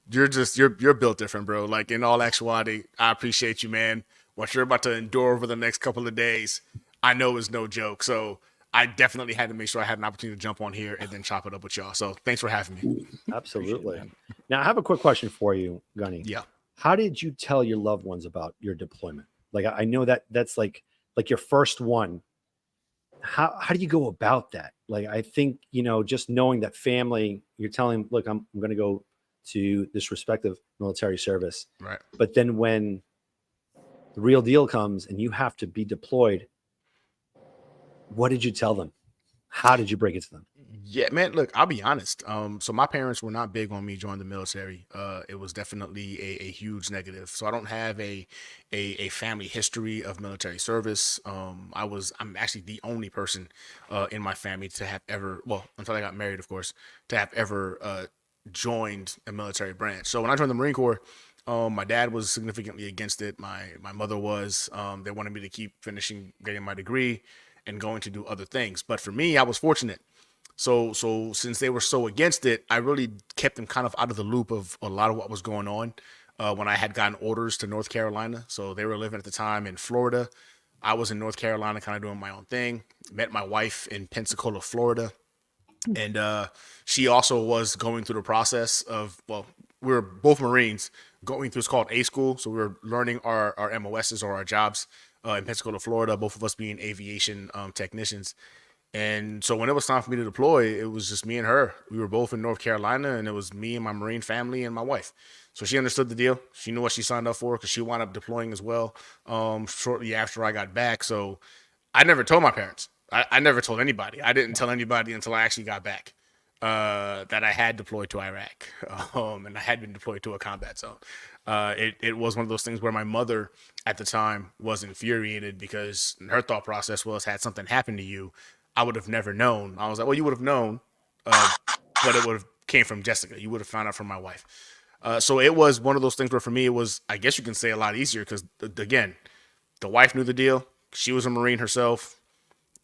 built different, bro. Like in all actuality, I appreciate you, man. What you're about to endure over the next couple of days, I know is no joke. So I definitely had to make sure I had an opportunity to jump on here and then chop it up with y'all. So thanks for having me. Absolutely. Now, I have a quick question for you, Gunny. Yeah. How did you tell your loved ones about your deployment? Like, I know that's like your first one. How do you go about that? Like, I think, just knowing that family, you're telling, look, I'm going to go to this respective military service. Right. But then when the real deal comes and you have to be deployed, what did you tell them? How did you break it to them? Yeah, man, look, I'll be honest. So my parents were not big on me joining the military. It was definitely a huge negative. So I don't have a family history of military service. I'm actually the only person in my family to have ever, well, until I got married, of course, to have ever joined a military branch. So when I joined the Marine Corps, my dad was significantly against it. My mother was. They wanted me to keep finishing getting my degree and going to do other things. But for me, I was fortunate. So since they were so against it, I really kept them kind of out of the loop of a lot of what was going on when I had gotten orders to North Carolina. So they were living at the time in Florida. I was in North Carolina kind of doing my own thing. Met my wife in Pensacola, Florida. And she also was going through the process of, well, we were both Marines going through, it's called A school. So we were learning our MOSs or our jobs in Pensacola, Florida, both of us being aviation technicians. And so when it was time for me to deploy, it was just me and her. We were both in North Carolina, and it was me and my Marine family and my wife. So she understood the deal. She knew what she signed up for because she wound up deploying as well shortly after I got back. So I never told my parents. I never told anybody. I didn't tell anybody until I actually got back that I had deployed to Iraq and I had been deployed to a combat zone. It was one of those things where my mother at the time was infuriated because her thought process was, had something happened to you, I would have never known. I was like, well, you would have known, but it would have came from Jessica. You would have found out from my wife. So it was one of those things where for me, it was, I guess you can say, a lot easier because, again, the wife knew the deal. She was a Marine herself.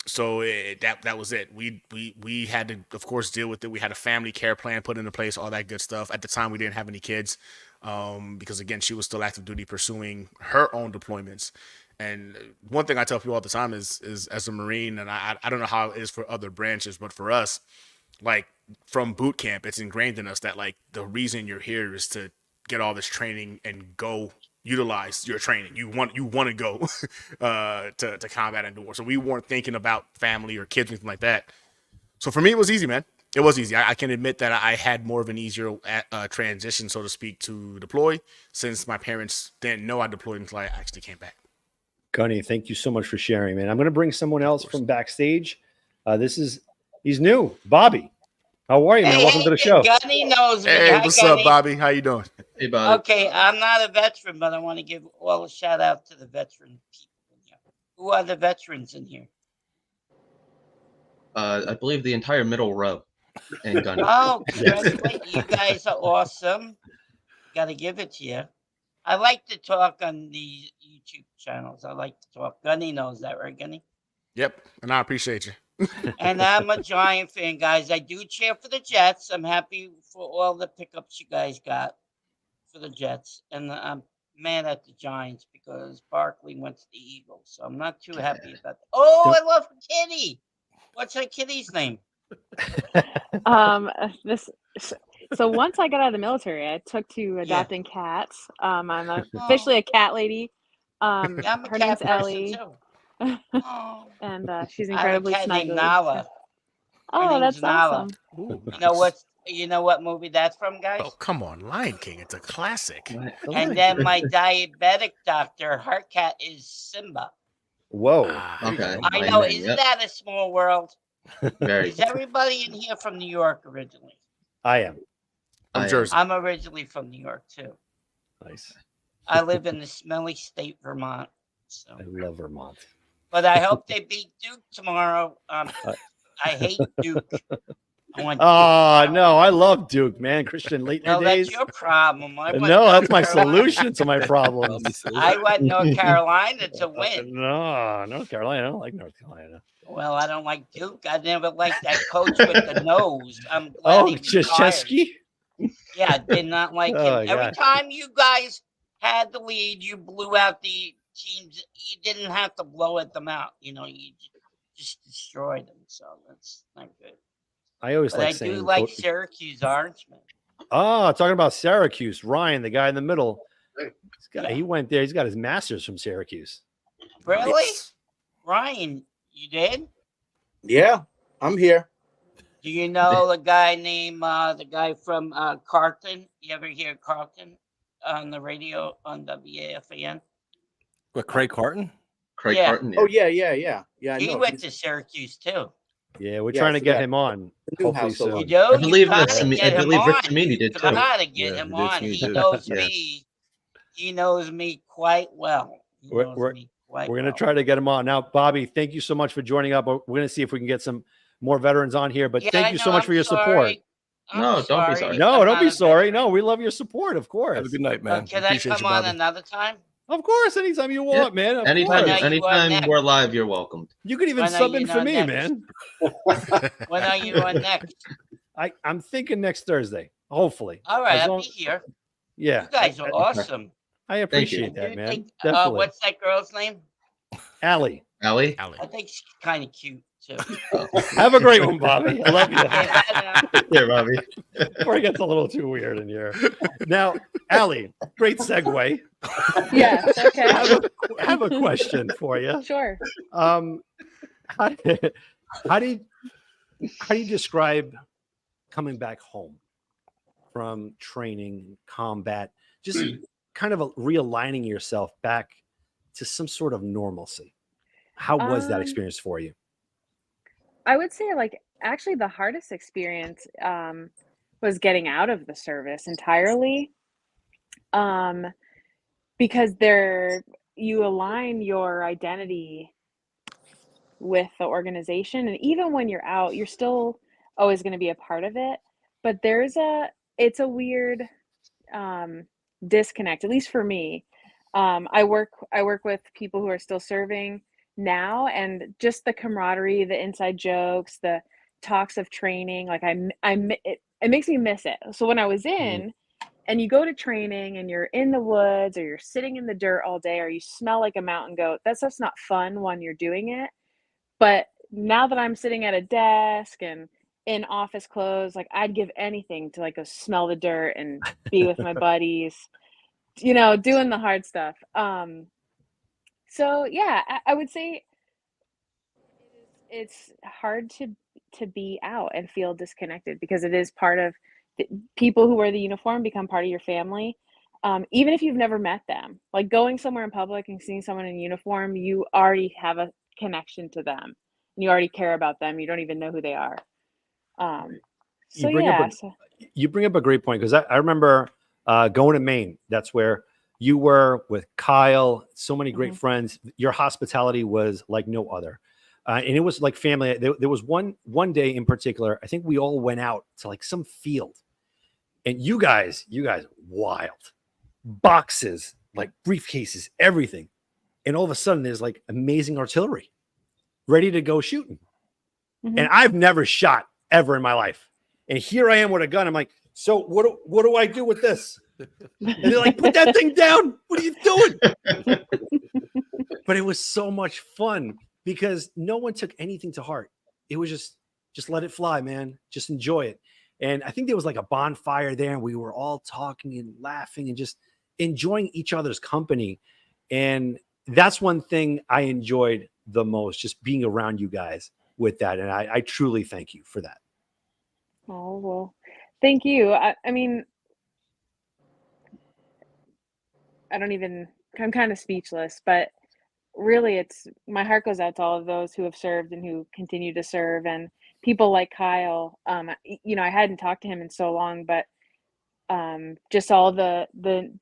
So that was it. We had to, of course, deal with it. We had a family care plan put into place, all that good stuff. At the time, we didn't have any kids because, again, she was still active duty pursuing her own deployments. And one thing I tell people all the time is as a Marine, and I don't know how it is for other branches, but for us, like from boot camp, it's ingrained in us that like the reason you're here is to get all this training and go utilize your training. You want to go to combat and war. So we weren't thinking about family or kids or anything like that. So for me, it was easy, man. It was easy. I can admit that I had more of an easier transition, so to speak, to deploy since my parents didn't know I deployed until I actually came back. Gunny, thank you so much for sharing, man. I'm going to bring someone else from backstage. He's new, Bobby. How are you, man? Welcome to the show. Gunny knows me. Hey, Hi, what's Gunny. up, Bobby? How you doing? Hey, Bobby. Okay, I'm not a veteran, but I want to give all a shout out to the veteran people in here. Who are the veterans in here? I believe the entire middle row and Gunny. Oh, congratulations. You guys are awesome. Got to give it to you. I like to talk on these YouTube channels. I like to talk. Gunny knows that, right, Gunny? Yep, and I appreciate you. And I'm a Giant fan, guys. I do cheer for the Jets. I'm happy for all the pickups you guys got for the Jets. And I'm mad at the Giants because Barkley went to the Eagles. So I'm not too happy about that. Oh, I love Kitty. What's her kitty's name? This. So once I got out of the military, I took to adopting cats. I'm officially a cat lady. Yeah, I'm a Her cat name's person Ellie, too. Oh, and she's I have a incredibly cat named snuggly. Nala. Her Oh, name's that's Nala. awesome. Ooh, You know what movie that's from, guys? Oh, come on, Lion King. It's a classic. And then my diabetic doctor, her cat is Simba. Whoa. There you Okay. go. I Lion know, Man, isn't yep. that a small world? Very. Is everybody in here from New York originally? I am. From I am. Jersey. I'm originally from New York too. Nice. I live in the smelly state Vermont. So, I love Vermont. but I hope they beat Duke tomorrow. I hate Duke. I want Oh, Duke. no. I love Duke, man. Christian, late in No, your days. that's your problem. I want No, that's North my Carolina. solution to my problems. I want North Carolina to win. No, North Carolina. I don't like North Carolina. Well, I don't like Duke. I never liked that coach with the nose. I'm glad Oh, he retired. Krzyzewski? Yeah, I did not like Oh, him. Every God. time you guys had the lead, you blew out the teams. You didn't have to blow them out. You know, you just destroyed them. So that's not good. I always But like I saying. do like Syracuse Orangemen. Oh, talking about Syracuse. Ryan, the guy in the middle. Yeah. He went there. He's got his master's from Syracuse. Really? Yes. Ryan, you did? Yeah, I'm here. Do you know the guy named the guy from Carlton? You ever hear Carlton on the radio on WAFAN? What, Craig Carton? Craig Yeah. Carton. Oh yeah, yeah, yeah, yeah. I He know. went He's to Syracuse too. Yeah, we're Yeah, trying I to get forgot. him on. The Hopefully Newhouse alum. You soon. do? I believe You gotta that's me. get I him believe Rick on. Samini did You too. gotta get Yeah, him Rick on. Samini He did. knows Yeah. me. He knows me quite well. He We're- knows we're- me quite We're going to well. try to get him on. Now, Bobby, thank you so much for joining up. We're going to see if we can get some more veterans on here, but Yeah, thank I you know, so much I'm for your support. sorry. I'm No, don't be sorry. No, I'm don't not be a sorry. veteran. No, we love your support, of course. Have a good night, man. Can I Appreciate come you, on Bobby. another time? Of course, anytime you want, man. Of Anytime, course. When are you on anytime next? we're live, you're welcome. You could even When are sub you in for on me, next? man. When are you on next? I'm thinking next Thursday, hopefully. All right, As I'll long- be here. Yeah, You guys are awesome. I appreciate that, You man. think, Definitely. what's that girl's name? Allie, Allie? Allie. I think she's kind of cute too. have a great one, Bobby. I love you. Yeah, Yeah, Robbie. Before it gets a little too weird in here. Now, Allie, great segue. Yes. I Okay. have a question for you. Sure. How do you describe coming back home from training, combat, just kind of realigning yourself back to some sort of normalcy? How was that experience for you? I would say, like, actually, the hardest experience was getting out of the service entirely, because you align your identity with the organization, and even when you're out, you're still always going to be a part of it. But it's a weird disconnect, at least for me. I work with people who are still serving now, and just the camaraderie, the inside jokes, the talks of training, like it makes me miss it. So when I was in, and you go to training and you're in the woods or you're sitting in the dirt all day or you smell like a mountain goat, that stuff's not fun when you're doing it. But now that I'm sitting at a desk and in office clothes, like, I'd give anything to, like, go smell the dirt and be with my buddies, doing the hard stuff. So yeah, I would say it's hard to be out and feel disconnected, because it is part of people who wear the uniform become part of your family. Even if you've never met them, like going somewhere in public and seeing someone in uniform, you already have a connection to them. And you already care about them. You don't even know who they are. So You bring up a great point, because I remember going to Maine. That's where you were with Kyle. So many great friends. Your hospitality was like no other. And it was like family. There was one day in particular, I think we all went out to like some field, and you guys wild. boxes, like briefcases, everything. And all of a sudden there's like amazing artillery ready to go shooting. Mhm. And I've never shot ever in my life. And here I am with a gun. I'm like, so what do I do with this? And they're like, put that thing down. What are you doing? But it was so much fun because no one took anything to heart. It was just let it fly, man. Just enjoy it. And I think there was like a bonfire there, and we were all talking and laughing and just enjoying each other's company. And that's one thing I enjoyed the most, just being around you guys with that. And I truly thank you for that. Oh, well, thank you. I mean, I'm kind of speechless, but really my heart goes out to all of those who have served and who continue to serve, and people like Kyle. I hadn't talked to him in so long, but just all the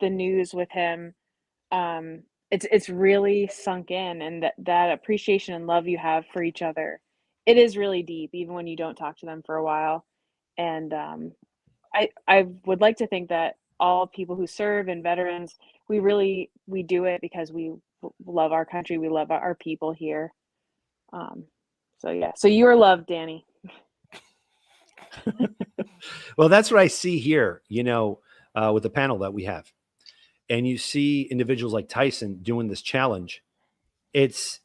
news with him, it's really sunk in, and that appreciation and love you have for each other, it is really deep, even when you don't talk to them for a while. And I would like to think that all people who serve and veterans, we do it because we love our country, we love our people here. So yeah, so you are loved, Danny. Well, that's what I see here, with the panel that we have. And you see individuals like Tyson doing this challenge. It's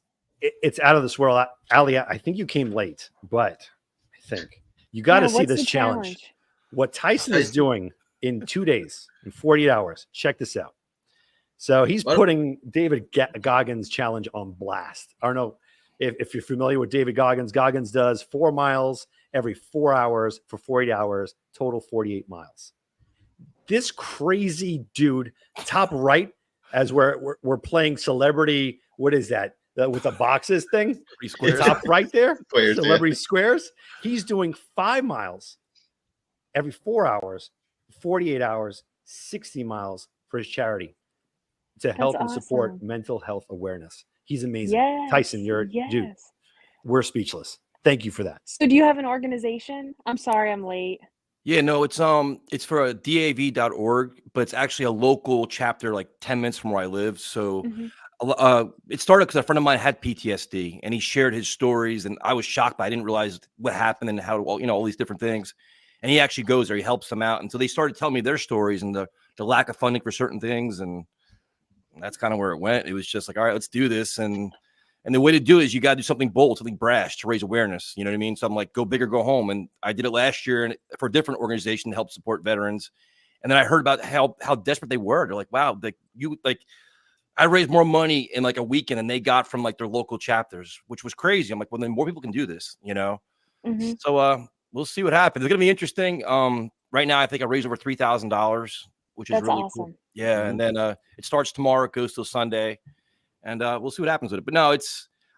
out of this world. Ali, I think you came late, but I think you got to Yeah, see what's this the challenge. What Tyson is doing in 2 days, in 48 hours. Check this out. So he's putting David Goggins' challenge on blast. I don't know if you're familiar with David Goggins. Goggins does 4 miles every 4 hours for 48 hours, total 48 miles. This crazy dude, top right, as we're playing celebrity, what is that? With the boxes thing? Top right there, Squares, celebrity squares. He's doing 5 miles every 4 hours, 48 hours, 60 miles for his charity to help and support awesome. mental health awareness. He's amazing. Yes, Tyson, dude. We're speechless. Thank you for that. So do you have an organization? I'm sorry I'm late. Yeah, no, it's for a dav.org, but it's actually a local chapter like 10 minutes from where I live. So it started because a friend of mine had PTSD and he shared his stories, and I was shocked, but I didn't realize what happened and how, all these different things. And he actually goes there, he helps them out. And so they started telling me their stories and the lack of funding for certain things. And that's kind of where it went. It was just like, all right, let's do this. And the way to do it is you got to do something bold, something brash to raise awareness. You know what I mean? So I'm like, go big or go home. And I did it last year and for a different organization to help support veterans. And then I heard about how desperate they were. They're like, wow, I raised more money in like a weekend than they got from like their local chapters, which was crazy. I'm like, well, then more people can do this, So we'll see what happens. It's going to be interesting. Right now, I think I raised over $3,000, which is That's really awesome. cool. Yeah. And then it starts tomorrow. It goes till Sunday. And we'll see what happens with it. But no,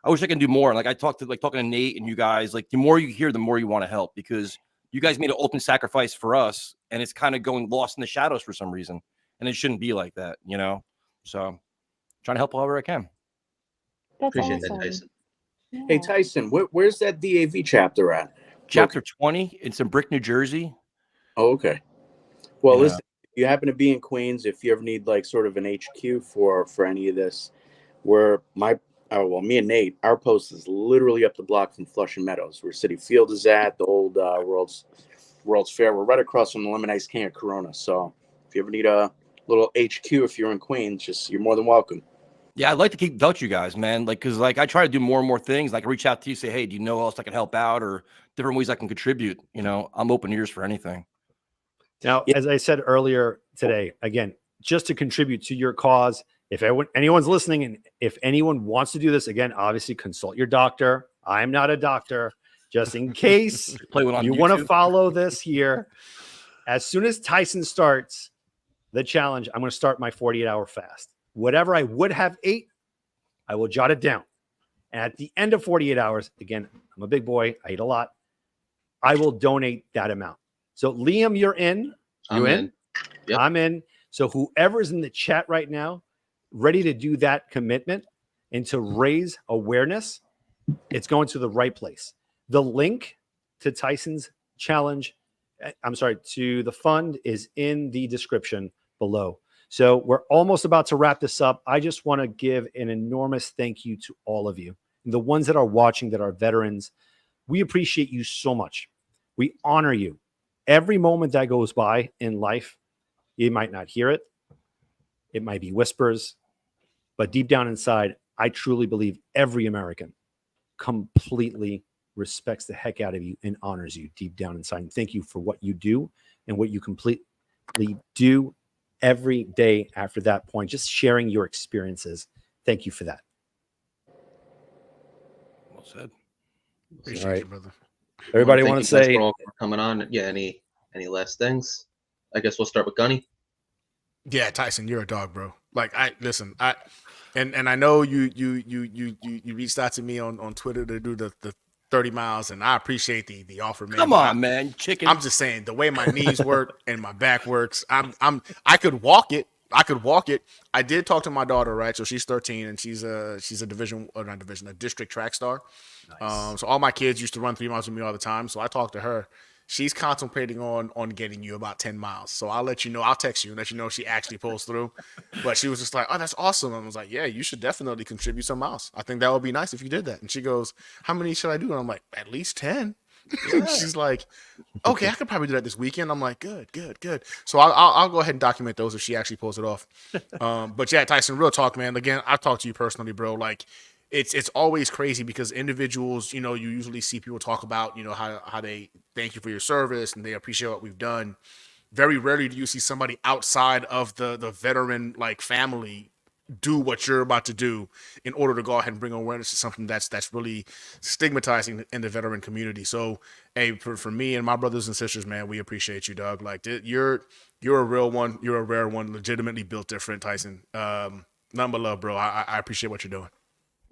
I wish I can do more. Like I talking to Nate and you guys, like the more you hear, the more you want to help, because you guys made an ultimate sacrifice for us, and it's kind of going lost in the shadows for some reason. And it shouldn't be like that, So trying to help however I can. That's Appreciate awesome. that, Tyson. Yeah. Hey Tyson, where's that DAV chapter at? Chapter 20. It's in Brick, New Jersey. Oh, okay. Well, Yeah. listen, if you happen to be in Queens, if you ever need like sort of an HQ for any of this, me and Nate, our post is literally up the block from Flushing Meadows, where City Field is at, the old World's Fair. We're right across from the Lemon Ice King of Corona. So if you ever need a little HQ, if you're in Queens, you're more than welcome. Yeah, I'd like to keep in touch with you guys, man. Because I try to do more and more things. Like reach out to you, say, hey, do you know else I can help out, or different ways I can contribute? I'm open ears for anything. Now, as I said earlier today, again, just to contribute to your cause, if anyone's listening and if anyone wants to do this, again, obviously consult your doctor. I'm not a doctor, just in case you want to follow this here. As soon as Tyson starts the challenge, I'm going to start my 48-hour fast. Whatever I would have ate, I will jot it down. And at the end of 48 hours, again, I'm a big boy, I eat a lot, I will donate that amount. So Liam, you're in. You in? Yep. I'm in. So whoever's in the chat right now, ready to do that commitment and to raise awareness, it's going to the right place. The link to Tyson's challenge, to the fund is in the description below. So we're almost about to wrap this up. I just want to give an enormous thank you to all of you. The ones that are watching that are veterans, we appreciate you so much. We honor you. Every moment that goes by in life, you might not hear it. It might be whispers, but deep down inside, I truly believe every American completely respects the heck out of you and honors you deep down inside. And thank you for what you do and what you completely do every day after that point, just sharing your experiences. Thank you for that. Well said. Appreciate All right. you, brother. Everybody Thank want you to guys say, for all for coming on. Yeah, any last things? I guess we'll start with Gunny. Yeah, Tyson, you're a dog, bro. Like and I know you reached out to me on Twitter to do the 30 miles, and I appreciate the offer, man. Come but on, man, chicken. I'm just saying the way my knees work and my back works, I could walk it. I did talk to my daughter, right? So she's 13 and she's a district track star. nice. So all my kids used to run 3 miles with me all the time. So I talked to her. She's contemplating on getting you about 10 miles. So I'll let you know. I'll text you and let you know if she actually pulls through. But she was just like, oh, that's awesome. And I was like, yeah, you should definitely contribute some miles. I think that would be nice if you did that. And she goes, how many should I do? And I'm like, at least 10. She's like, okay, I could probably do that this weekend. I'm like, good. So I'll go ahead and document those if she actually pulls it off. But yeah, Tyson, real talk, man. Again, I've talked to you personally, bro. Like, it's always crazy because individuals, you usually see people talk about, how they thank you for your service and they appreciate what we've done. Very rarely do you see somebody outside of the veteran like family do what you're about to do in order to go ahead and bring awareness to something that's really stigmatizing in the veteran community. So, hey, for me and my brothers and sisters, man, we appreciate you, dog. Like you're a real one. You're a rare one, legitimately built different, Tyson. Nothing but love, bro. I appreciate what you're doing.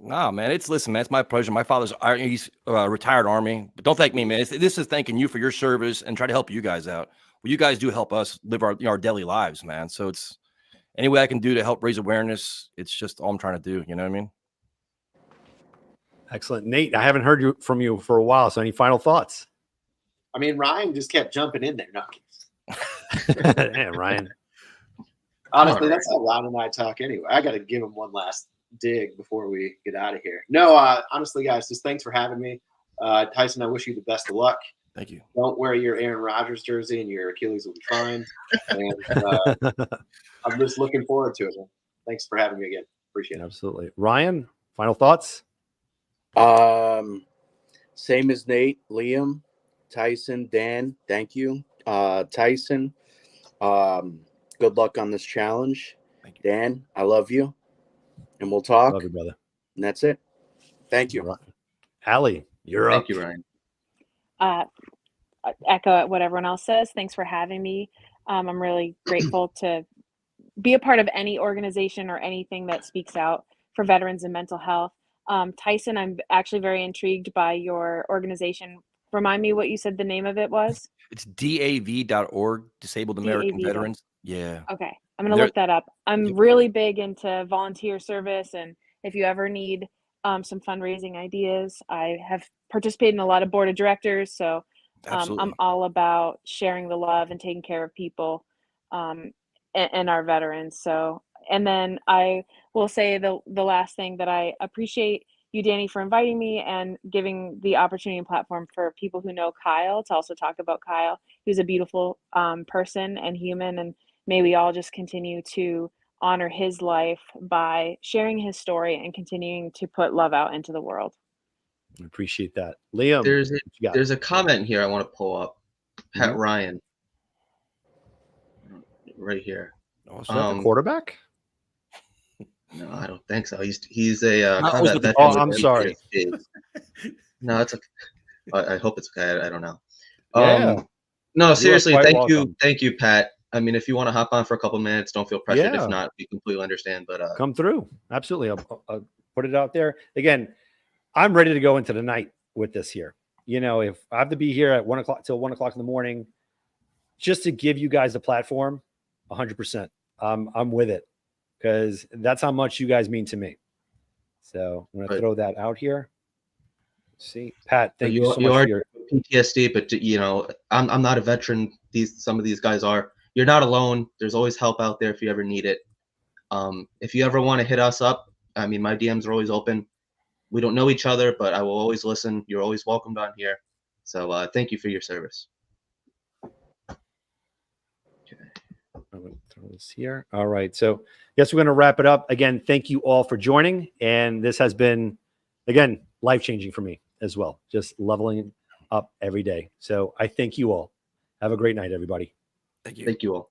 Nah, man. Listen, man. It's my pleasure. My father's he's retired Army, but don't thank me, man. This is thanking you for your service and try to help you guys out. Well, you guys do help us live our daily lives, man. So it's any way I can do to help raise awareness. It's just all I'm trying to do. You know what I mean? Excellent. Nate, I haven't heard from you for a while. So any final thoughts? I mean, Ryan just kept jumping in there. No, Yeah, Ryan. honestly, that's how Ryan and I talk anyway. I got to give him one last dig before we get out of here. No, honestly, guys, just thanks for having me. Tyson, I wish you the best of luck. Thank you. Don't wear your Aaron Rodgers jersey and your Achilles will be fine. And I'm just looking forward to it, man. Thanks for having me again. Appreciate it. Absolutely. Ryan, final thoughts? Same as Nate, Liam, Tyson, Dan, thank you. Tyson, good luck on this challenge. Thank you. Dan, I love you. And we'll talk. Love you, brother. And that's it. Thank you. Right. Allie, you're up. Thank you, Ryan. Echo what everyone else says. Thanks for having me. I'm really grateful to be a part of any organization or anything that speaks out for veterans and mental health. Tyson, I'm actually very intrigued by your organization. Remind me what you said the name of it was? It's DAV.org, Disabled American DAV. Veterans. Yeah. Okay. I'm going to look that up. I'm really big into volunteer service. And if you ever need some fundraising ideas, I have participated in a lot of board of directors. So I'm all about sharing the love and taking care of people and our veterans. So, and then I will say the last thing that I appreciate you, Danny, for inviting me and giving the opportunity and platform for people who know Kyle to also talk about Kyle. He's a beautiful person and human, and may we all just continue to honor his life by sharing his story and continuing to put love out into the world. I appreciate that. Liam, There's a comment here I want to pull up. Pat Ryan. Right here. Oh, is that the quarterback? No, I don't think so. He's a combat veteran. Oh, I'm sorry. No, it's okay. I hope it's okay. I don't know. Yeah. No, seriously, thank you, Pat. I mean, if you want to hop on for a couple minutes, don't feel pressured. If not, we completely understand. But come through. Absolutely. I'll put it out there. Again, I'm ready to go into the night with this here. If I have to be here at 1 o'clock till 1 o'clock in the morning, just to give you guys a platform, 100%. I'm with it because that's how much you guys mean to me. So I'm going to throw that out here. See, Pat, thank you so much for your PTSD, but I'm not a veteran. Some of these guys are. you're not alone. There's always help out there if you ever need it. If you ever want to hit us up, I mean, my DMs are always open. We don't know each other, but I will always listen. You're always welcomed on here. So thank you for your service. I'm going to throw this here. All right. So, yes, we're going to wrap it up. Again, thank you all for joining. And this has been, again, life-changing for me as well. Just leveling up every day. So I thank you all. Have a great night, everybody. Thank you. Thank you all.